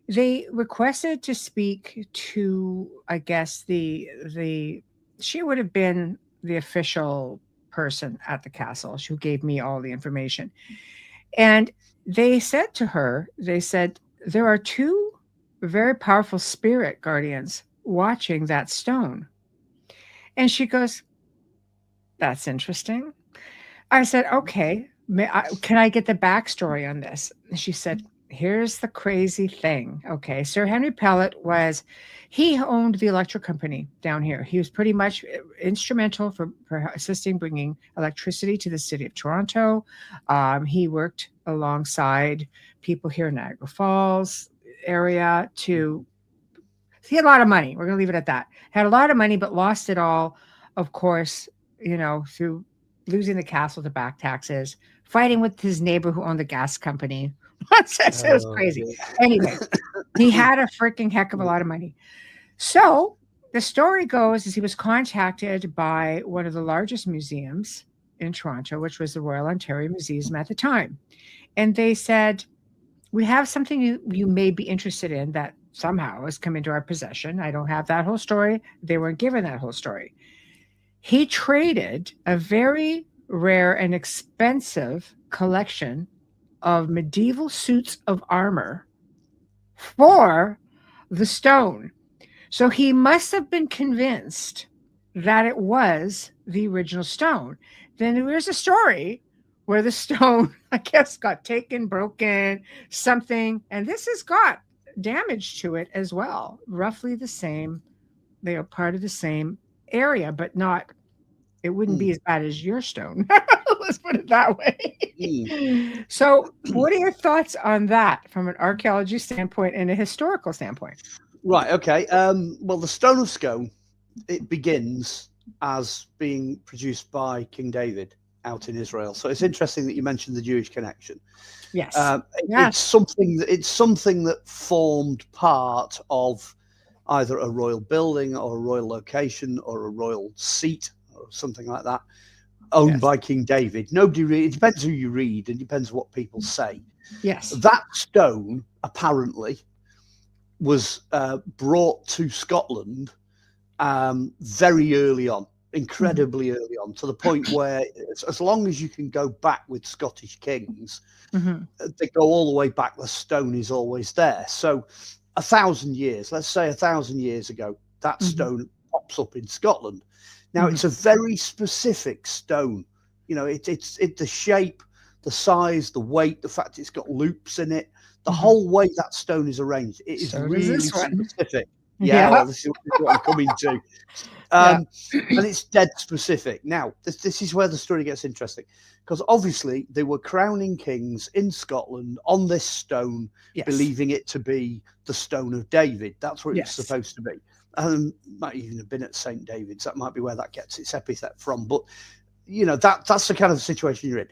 they requested to speak to, I guess, she would have been the official person at the castle who gave me all the information. And they said to her, there are 2 very powerful spirit guardians watching that stone. And she goes, that's interesting. I said, okay, can I get the backstory on this? And she said, here's the crazy thing. Okay, Sir Henry Pellet he owned the electric company down here. He was pretty much instrumental for assisting bringing electricity to the city of Toronto. He worked alongside people here in Niagara Falls area he had a lot of money. We're going to leave it at that. Had a lot of money, but lost it all, of course, through losing the castle to back taxes, fighting with his neighbor who owned the gas company. It was crazy. Anyway, he had a freaking heck of a lot of money. So the story goes is he was contacted by one of the largest museums in Toronto, which was the Royal Ontario Museum at the time. And they said, we have something you may be interested in that somehow has come into our possession. I don't have that whole story. They weren't given that whole story. He traded a very rare and expensive collection of medieval suits of armor for the stone. So he must have been convinced that it was the original stone. Then there's a story where the stone, I guess, got taken, broken, something, and this has got damage to it as well. Roughly the same. They are part of the same area, but not, it wouldn't be as bad as your stone. Let's put it that way. So what are your thoughts on that from an archaeology standpoint and a historical standpoint? Right, okay. Well, the Stone of Scone, it begins as being produced by King David out in Israel. So it's interesting that you mentioned the Jewish connection. Yes. It's something that formed part of either a royal building or a royal location or a royal seat or something like that, owned by King David. It depends who you read and depends what people say. Yes. That stone apparently was brought to Scotland very early on, incredibly early on, to the point where as long as you can go back with Scottish kings, they go all the way back, the stone is always there. So 1,000 years, let's say 1,000 years ago, that stone pops up in Scotland. Now it's a very specific stone. It's the shape, the size, the weight, the fact it's got loops in it, the whole way that stone is arranged. It is really specific. Well, this is what I'm coming to. And it's dead specific. Now, this is where the story gets interesting, because obviously they were crowning kings in Scotland on this stone, believing it to be the Stone of David. That's what it's supposed to be. Might even have been at St. David's. That might be where that gets its epithet from. But, that's the kind of situation you're in.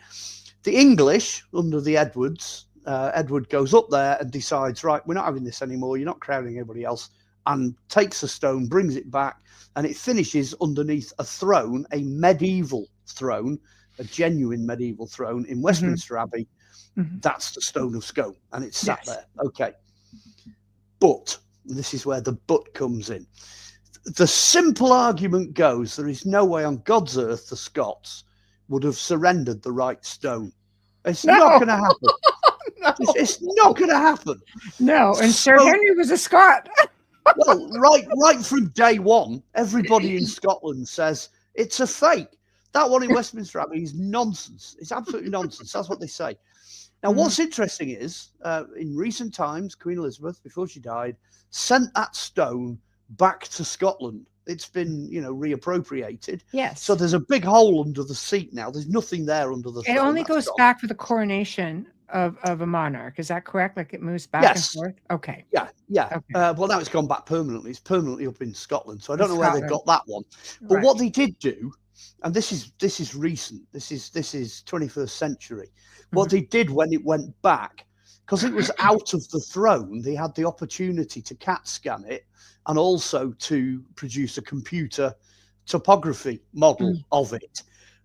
The English, under the Edwards, Edward goes up there and decides, right, we're not having this anymore. You're not crowning everybody else. And takes a stone, brings it back, and it finishes underneath a throne, a medieval throne, a genuine medieval throne in Westminster Abbey. That's the Stone of Scone, and it's sat there. Okay. But, this is where the but comes in. The simple argument goes, there is no way on God's earth the Scots would have surrendered the right stone. It's not going to happen. It's not going to happen. No, and Sir Henry was a Scot. Well, right from day one, everybody in Scotland says it's a fake. That one in Westminster Abbey is nonsense. It's absolutely nonsense. That's what they say. Now, what's interesting is, in recent times, Queen Elizabeth, before she died, sent that stone back to Scotland. It's been, reappropriated. Yes. So there's a big hole under the seat now. There's nothing there under the throne. It only goes back for the coronation of a monarch. Is that correct? Like it moves back and forth? Okay. Yeah. Okay. Well, now it's gone back permanently. It's permanently up in Scotland. So I don't know where they've got that one. But what they did do, and this is recent, this is 21st century. What they did when it went back, because it was out of the throne, they had the opportunity to CAT scan it and also to produce a computer topography model of it.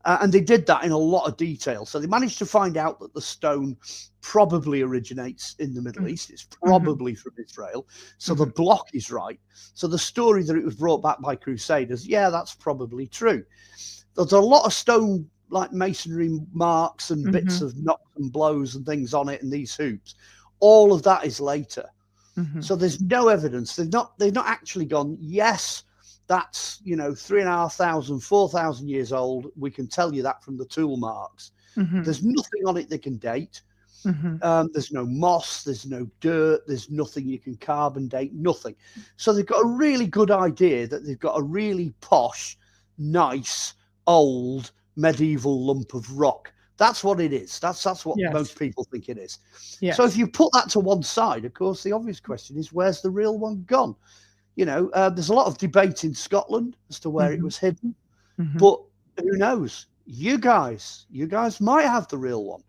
And they did that in a lot of detail. So they managed to find out that the stone probably originates in the Middle East. It's probably from Israel. So the block is right. So the story that it was brought back by Crusaders, that's probably true. There's a lot of stone, like masonry marks and bits of knocks and blows and things on it and these hoops. All of that is later. So there's no evidence. They've not actually gone, yes, that's 3,500, 4,000 years old. We can tell you that from the tool marks. There's nothing on it they can date. There's no moss, there's no dirt, there's nothing you can carbon date, nothing. So they've got a really good idea that they've got a really posh, nice, old, medieval lump of rock. That's what it is. That's what most people think it is. Yes. So if you put that to one side, of course, the obvious question is, where's the real one gone? You know, there's a lot of debate in Scotland as to where it was hidden, but who knows? You guys might have the real one.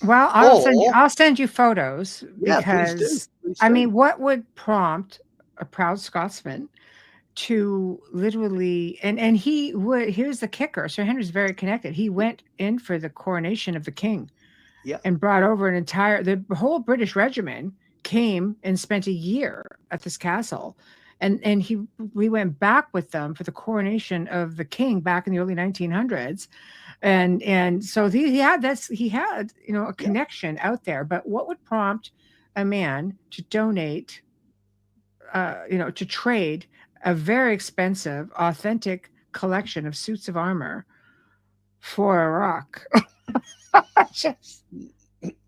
Well, I'll send you photos because please do. I mean, what would prompt a proud Scotsman to literally and he would, here's the kicker. Sir Henry's very connected. He went in for the coronation of the king and brought over the whole British regiment came and spent a year at this castle. And we went back with them for the coronation of the king back in the early 1900s. And so he had a connection out there. But what would prompt a man to donate, to trade a very expensive, authentic collection of suits of armor for a rock? I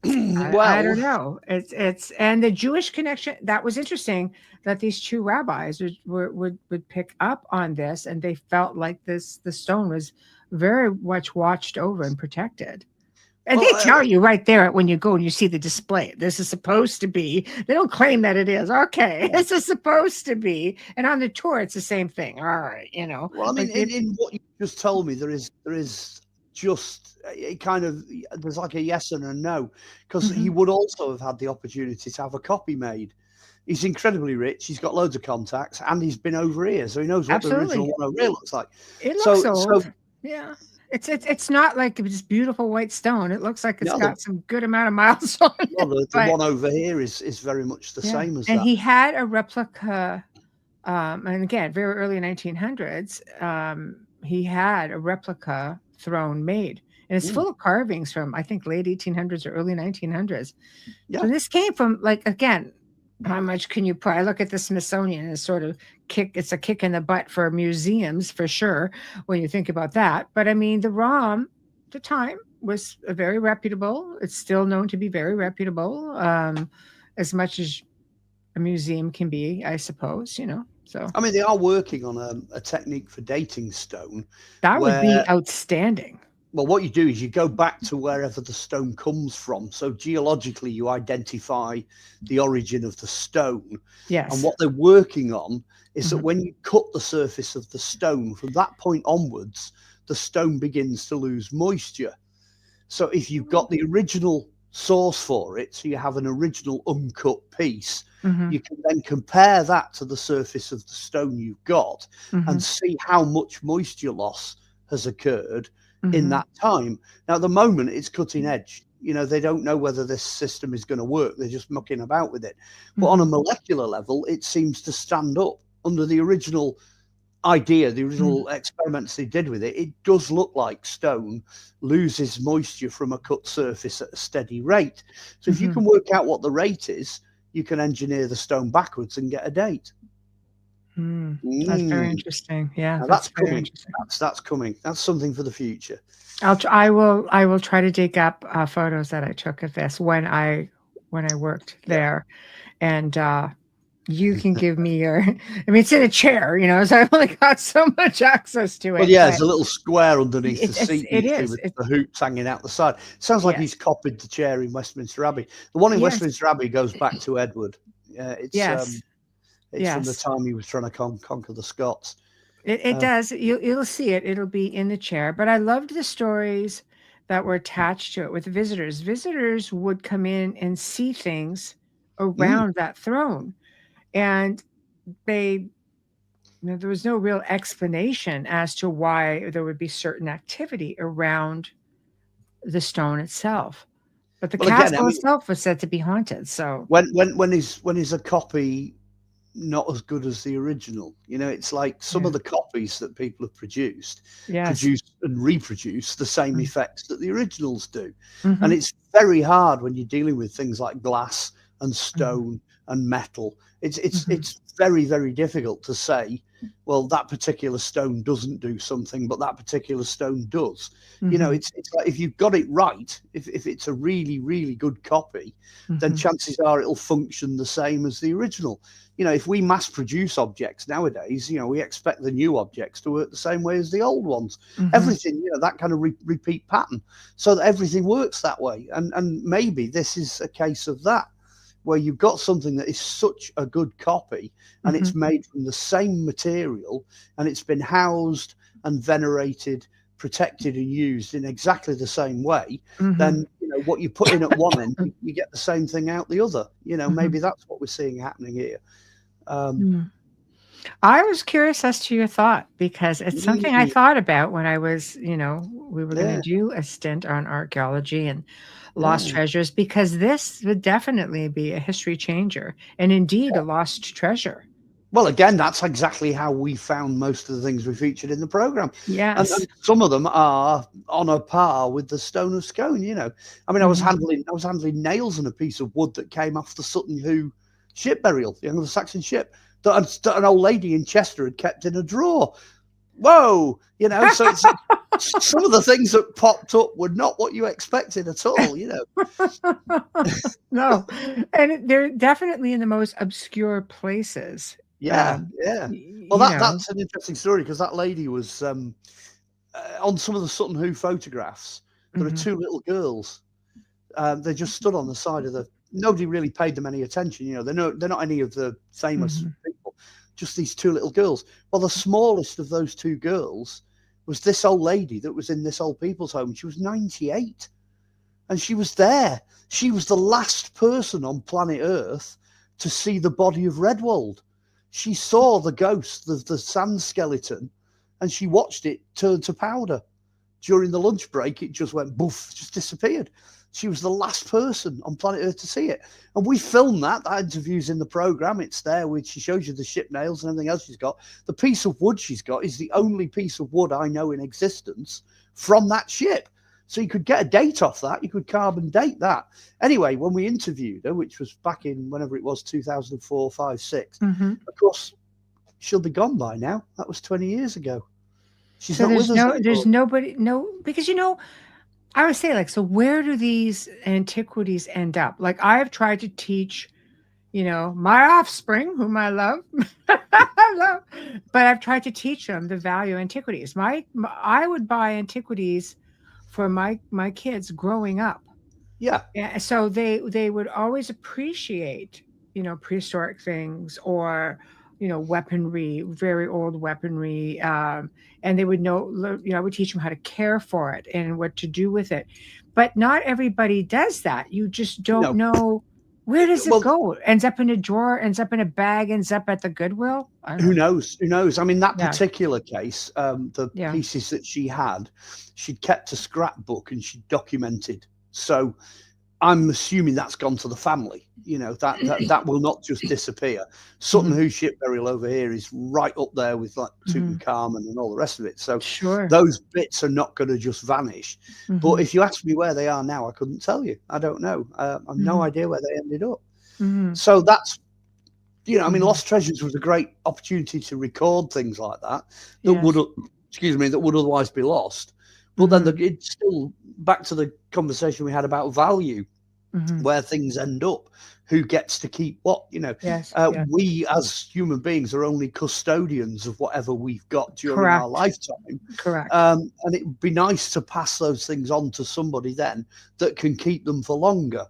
don't know. It's and the Jewish connection, that was interesting that these two rabbis would pick up on this, and they felt like the stone was very much watched over and protected. And they tell you right there when you go and you see the display, this is supposed to be, they don't claim that it is. Okay, this is supposed to be. And on the tour, it's the same thing. All right, Well, I mean, in what you just told me, there is just a kind of, there's like a yes and a no, because he would also have had the opportunity to have a copy made. He's incredibly rich. He's got loads of contacts, and he's been over here, so he knows what the original one over here looks like. It looks old. So, yeah. It's not like this beautiful white stone. It looks like it's got some good amount of miles on it. Well, the one over here is very much the same as that. And he had a replica, and again, very early 1900s, he had a replica throne made. And it's full of carvings from, I think, late 1800s or early 1900s. Yeah. So this came from, like, again, how much can you put? I look at the Smithsonian as sort of it's a kick in the butt for museums, for sure, when you think about that. But I mean, the ROM at the time was a very reputable. It's still known to be very reputable, as much as a museum can be, I suppose, So I mean, they are working on a technique for dating stone. That would be outstanding. Well, what you do is you go back to wherever the stone comes from. So geologically, you identify the origin of the stone. Yes. And what they're working on is that when you cut the surface of the stone, from that point onwards, the stone begins to lose moisture. So if you've got the original source for it, so you have an original uncut piece, you can then compare that to the surface of the stone you've got and see how much moisture loss has occurred in that time. Now, at the moment, it's cutting edge. They don't know whether this system is going to work. They're just mucking about with it. But on a molecular level, it seems to stand up under the original idea, the original experiments they did with it. It does look like stone loses moisture from a cut surface at a steady rate. So if you can work out what the rate is, you can engineer the stone backwards and get a date. That's very interesting. Yeah, that's coming. That's coming. That's something for the future. I will try to dig up photos that I took of this when I worked there, and you can give me your. I mean, it's in a chair, so I've only got so much access to it. Well, yeah, there's a little square underneath the seat. It is with the hoops hanging out the side. Sounds like he's copied the chair in Westminster Abbey. The one in Westminster Abbey goes back to Edward. It's from the time he was trying to conquer the Scots. It does. You'll see it. It'll be in the chair. But I loved the stories that were attached to it with visitors. Visitors would come in and see things around that throne. And there was no real explanation as to why there would be certain activity around the stone itself. But the castle itself was said to be haunted. So when is a copy not as good as the original? It's like some of the copies that people have produced and reproduce the same effects that the originals do. And it's very hard when you're dealing with things like glass and stone and metal. It's very, very difficult to say, well, that particular stone doesn't do something, but that particular stone does. You know, it's like if you've got it right, if it's a really, really good copy, then chances are it'll function the same as the original. You know, if we mass produce objects nowadays, you know, we expect the new objects to work the same way as the old ones. Everything, you know, that kind of repeat pattern, so that everything works that way. And maybe this is a case of that, where you've got something that is such a good copy and it's made from the same material and it's been housed and venerated, protected and used in exactly the same way, then, you know, what you put in at one end, you get the same thing out the other. You know, maybe that's what we're seeing happening here. I was curious as to your thought, because it's something I thought about when I was, you know, we were going to do a stint on archaeology and lost treasures, because this would definitely be a history changer and indeed a lost treasure. Well, again, that's exactly how we found most of the things we featured in the program. Yes. And some of them are on a par with the Stone of Scone, you know. I mean, I was handling nails on a piece of wood that came off the Sutton Hoo ship burial, the Anglo-Saxon ship, that an old lady in Chester had kept in a drawer. Whoa, you know, so it's some of the things that popped up were not what you expected at all, you know. No, and they're definitely in the most obscure places. Yeah. Well, that's an interesting story, because that lady was on some of the Sutton Hoo photographs. There are two little girls. They just stood on the side of the. Nobody really paid them any attention. You know, they're not any of the famous people. Just these two little girls. Well, the smallest of those two girls was this old lady that was in this old people's home. She was 98, and she was there. She was the last person on planet Earth to see the body of Redwald. She saw the ghost, the sand skeleton, and she watched it turn to powder. During the lunch break, it just went boof, just disappeared. She was the last person on planet Earth to see it. And we filmed that. That interview's in the program. It's there. She shows you the ship nails and everything else she's got. The piece of wood she's got is the only piece of wood I know in existence from that ship. So you could get a date off that. You could carbon date that. Anyway, when we interviewed her, which was back in whenever it was, 2004, 5, 6, of course, she'll be gone by now. That was 20 years ago. She's not with us anymore. There's nobody, because, you know, I would say, like, so where do these antiquities end up? Like, I've tried to teach, you know, my offspring, whom I love, but I've tried to teach them the value of antiquities. I would buy antiquities for my kids growing up. Yeah. So they would always appreciate, you know, prehistoric things, or, you know, weaponry, very old weaponry. And they would know, you know, I would teach them how to care for it and what to do with it. But not everybody does that. You just don't know, where does it go? Ends up in a drawer, ends up in a bag, ends up at the Goodwill? Who knows? Who knows? I mean, that particular case, the pieces that she had, she'd kept a scrapbook and she documented. So I'm assuming that's gone to the family. You know, that will not just disappear. Sutton Hoo ship burial over here is right up there with like Tutankhamun and all the rest of it. So those bits are not going to just vanish. But if you ask me where they are now, I couldn't tell you. I don't know. I've no idea where they ended up. So that's, you know, I mean, Lost Treasures was a great opportunity to record things like that that would otherwise be lost. But then it's still back to the conversation we had about value, where things end up, who gets to keep what, you know. We as human beings are only custodians of whatever we've got during our lifetime. And it would be nice to pass those things on to somebody then that can keep them for longer.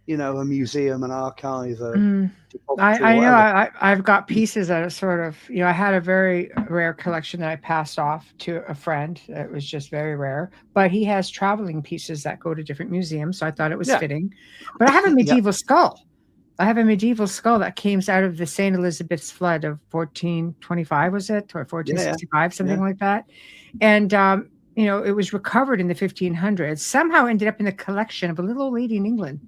You know, a museum, an archive. I know I've got pieces that are sort of, you know, I had a very rare collection that I passed off to a friend. It was just very rare, but he has traveling pieces that go to different museums. So I thought it was fitting. But I have a medieval skull. I have a medieval skull that came out of the St. Elizabeth's flood of 1425, was it? Or 1465, something like that. And, you know, it was recovered in the 1500s, somehow ended up in the collection of a little old lady in England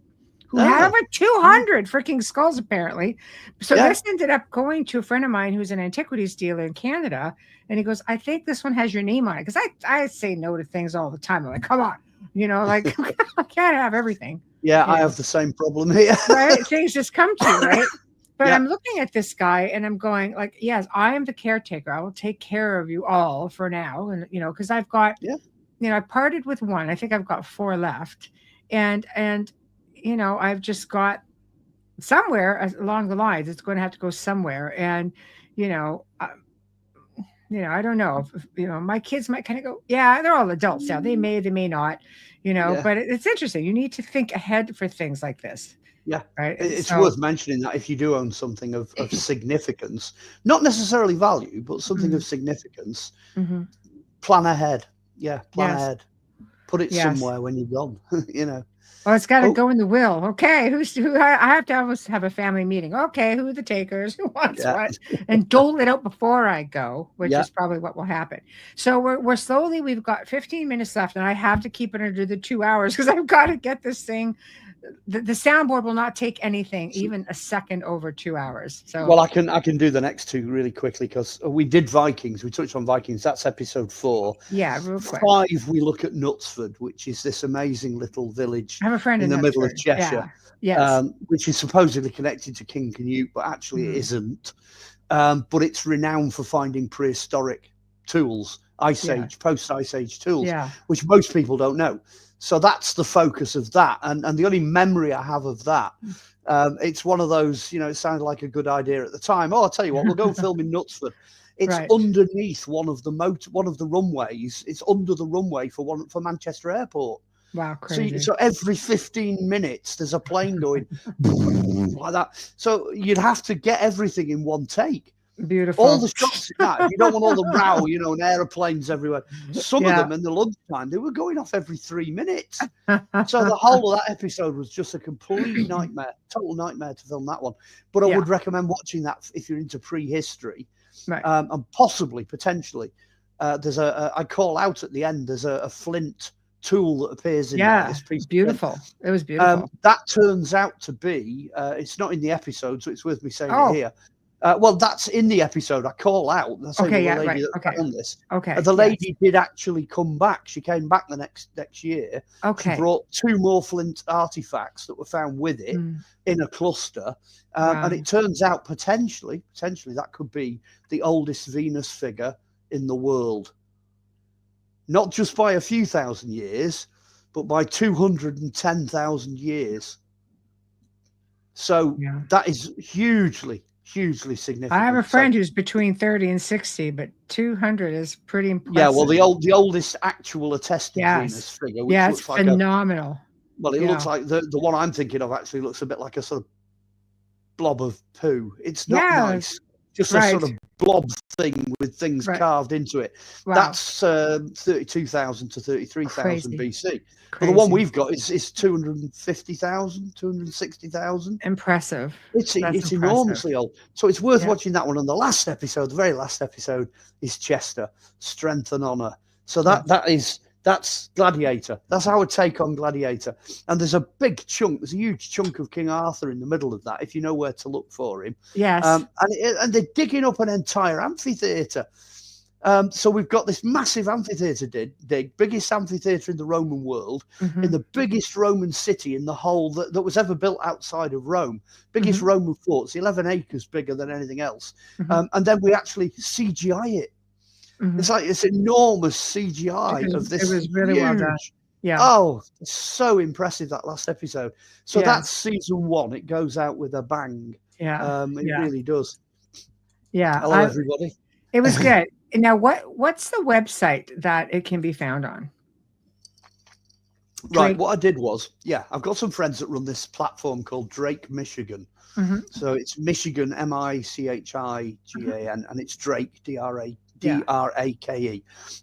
who had over 200 freaking skulls, apparently. So this ended up going to a friend of mine who's an antiquities dealer in Canada. And he goes, I think this one has your name on it. Because I say no to things all the time. I'm like, come on. Like I can't have everything. Yeah, I have the same problem here. Right? Things just come to you, right? But Yeah. I'm looking at this guy and I'm going like, yes, I am the caretaker. I will take care of you all for now. And, because I've got, I parted with one. I think I've got 4 left. And I've just got somewhere along the lines, it's going to have to go somewhere. And, I don't know if, my kids might kind of go, yeah, they're all adults now. They may not, but it's interesting. You need to think ahead for things like this. Yeah, right. It's worth mentioning that if you do own something of significance, not necessarily value, but something of significance, plan ahead. Yeah, plan ahead. Put it somewhere when you're gone. Well, it's got to go in the will. Okay, who? I have to always have a family meeting. Okay, who are the takers? Who wants what? And dole it out before I go, which is probably what will happen. So we're slowly. We've got 15 minutes left, and I have to keep it under the 2 hours because I've got to get this thing. The soundboard will not take anything, even a second over 2 hours. So well, I can do the next 2 really quickly because we did Vikings. We touched on Vikings. That's episode 4. Yeah, real quick. 5, we look at Knutsford, which is this amazing little village I have a friend in the middle of Cheshire, which is supposedly connected to King Canute, but actually it isn't. But it's renowned for finding prehistoric tools, Ice Age, post-Ice Age tools, which most people don't know. So that's the focus of that. And the only memory I have of that, it's one of those, it sounded like a good idea at the time. Oh, I'll tell you what, we'll go and film in Knutsford. It's underneath one of the runways. It's under the runway for Manchester Airport. Wow, crazy. So every 15 minutes, there's a plane going like that. So you'd have to get everything in one take. Beautiful. All the shots, if you don't want all the row, and airplanes everywhere. Some of them in the lunchtime, they were going off every 3 minutes. So the whole of that episode was just a complete nightmare, total nightmare to film that one. But I would recommend watching that if you're into prehistory, and potentially, there's I call out at the end. There's a flint tool that appears in this piece. Beautiful. It was beautiful. That turns out to be. It's not in the episode, so it's worth me saying it here. Well, that's in the episode. I call out. The lady that found this. The lady did actually come back. She came back the next year. She brought 2 more flint artifacts that were found with it in a cluster. And it turns out potentially that could be the oldest Venus figure in the world. Not just by a few thousand years, but by 210,000 years. So that is hugely significant. I have a friend who's between 30 and 60, but 200 is pretty impressive. Yeah, well, the oldest actual attested Venus figure, which looks it's like phenomenal. It looks like the one I'm thinking of actually looks a bit like a sort of blob of poo. It's not nice. Just a sort of blob thing with things carved into it. Wow. That's 32,000 to 33,000 BC. But the one we've got is 250,000, 260,000. Impressive. It's enormously old. So it's worth watching that one. And the very last episode is Chester, Strength and Honor. So that's Gladiator. That's our take on Gladiator. And there's a huge chunk of King Arthur in the middle of that, if you know where to look for him. Yes. And they're digging up an entire amphitheatre. So we've got this massive amphitheatre dig, biggest amphitheatre in the Roman world, in the biggest Roman city in the whole that was ever built outside of Rome. Biggest Roman forts, 11 acres bigger than anything else. And then we actually CGI it. It's like this enormous CGI of this. It was really well done. Yeah. Oh, so impressive, that last episode. So that's season 1. It goes out with a bang. Yeah. It really does. Yeah. Hello, everybody. It was good. Now, what's the website that it can be found on? Right. What I did was, I've got some friends that run this platform called Drake Michigan. So it's Michigan, Michigan, and it's Drake, Drake.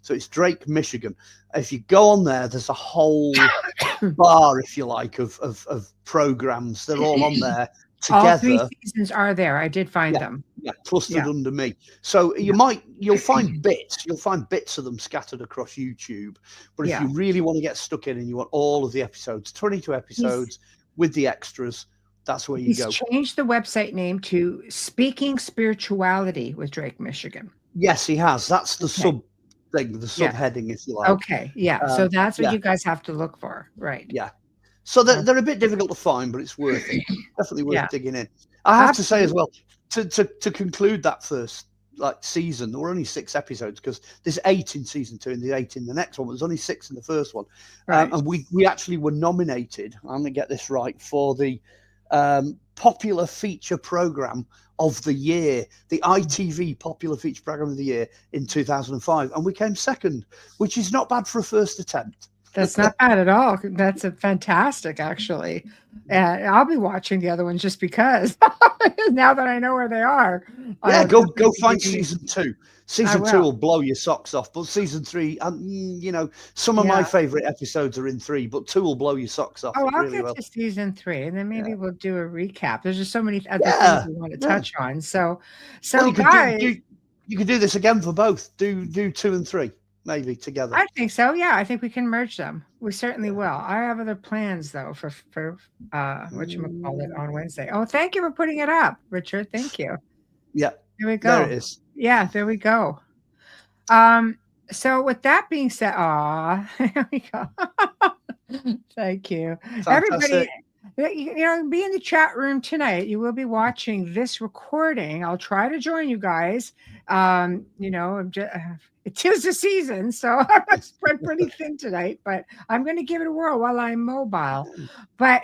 So it's Drake Michigan. If you go on there, there's a whole bar, if you like, of programs. They're all on there together. All 3 seasons are there. I did find them. Yeah, clustered under me. So you'll find bits. You'll find bits of them scattered across YouTube. But if you really want to get stuck in and you want all of the episodes, 22 episodes with the extras, that's where you go. He's changed the website name to Speaking Spirituality with Drake Michigan. Yes, he has. That's the thing, the subheading, if you like. Okay, yeah. So that's what yeah. you guys have to look for, right? Yeah. So they're a bit difficult to find, but it's worth it. Definitely worth digging in. I have to say as well, to conclude that first season, there were only 6 episodes because there's 8 in season 2 and there's 8 in the next one. There's only 6 in the first one, Right. and we actually were nominated. I'm gonna get this right for the popular feature program of the year, the ITV popular feature program of the year in 2005, and we came second, which is not bad for a first attempt. That's not bad at all. That's a fantastic, actually. And I'll be watching the other ones just because now that I know where they are. Yeah, go find season 2. Season 2 will blow your socks off, but season 3, you know, some of my favorite episodes are in 3, but 2 will blow your socks off. Oh, I'll really get to season 3, and then maybe we'll do a recap. There's just so many other things we want to touch on. So well, guys, you could do this again for both. Do 2 and 3 maybe together. I think so. Yeah, I think we can merge them. We certainly will. I have other plans though for whatchamacallit on Wednesday. Oh, thank you for putting it up, Richard. Thank you. Yeah. There we go. There it is. Yeah, there we go. So with that being said, there we go. Thank you. Fantastic. Everybody, you know, be in the chat room tonight. You will be watching this recording. I'll try to join you guys. You know, it is the season, so I'm spread pretty thin tonight, but I'm going to give it a whirl while I'm mobile. But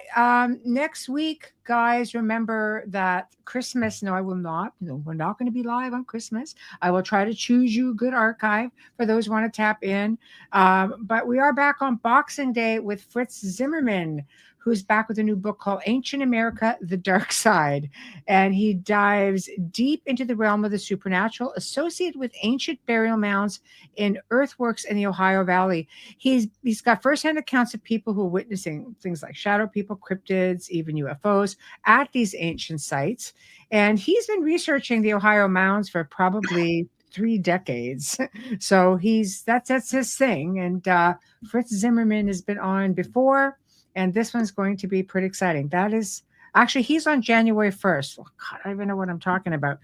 next week, guys, remember that Christmas. No, I will not. No, we're not going to be live on Christmas. I will try to choose you a good archive for those who want to tap in. But we are back on Boxing Day with Fritz Zimmerman, who's back with a new book called Ancient America, The Dark Side. And he dives deep into the realm of the supernatural associated with ancient burial mounds in earthworks in the Ohio Valley. He's got firsthand accounts of people who are witnessing things like shadow people, cryptids, even UFOs at these ancient sites. And he's been researching the Ohio mounds for probably 3 decades. So that's his thing. And Fritz Zimmerman has been on before. And this one's going to be pretty exciting. That is actually, he's on January 1st. Oh, God, I don't even know what I'm talking about.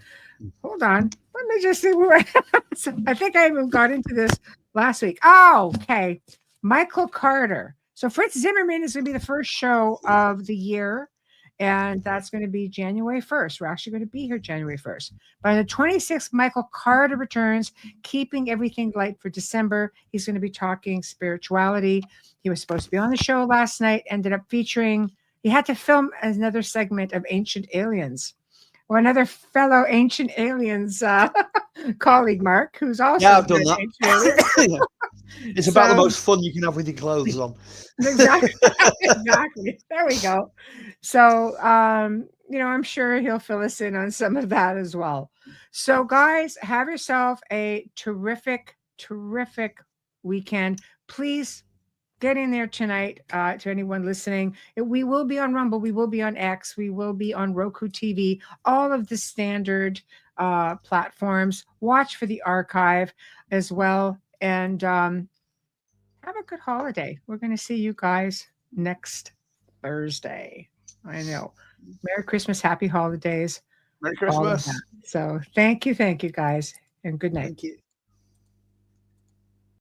Hold on. Let me just see. I think I even got into this last week. Oh, okay. Michael Carter. So Fritz Zimmerman is going to be the first show of the year. And that's going to be January 1st. We're actually going to be here January 1st. By the 26th, Michael Carter returns, keeping everything light for December. He's going to be talking spirituality. He was supposed to be on the show last night, ended up featuring, he had to film another segment of Ancient Aliens. Well, another fellow Ancient Aliens colleague, Mark, who's also I've done that. It's about the most fun you can have with your clothes on. Exactly. Exactly. There we go. So, you know, I'm sure he'll fill us in on some of that as well. So, guys, have yourself a terrific, terrific weekend. Please get in there tonight to anyone listening. We will be on Rumble. We will be on X. We will be on Roku TV. All of the standard platforms. Watch for the archive as well. And have a good holiday. We're going to see you guys next Thursday. I know. Merry Christmas. Happy holidays. Merry Christmas. So thank you, guys. And good night. Thank you.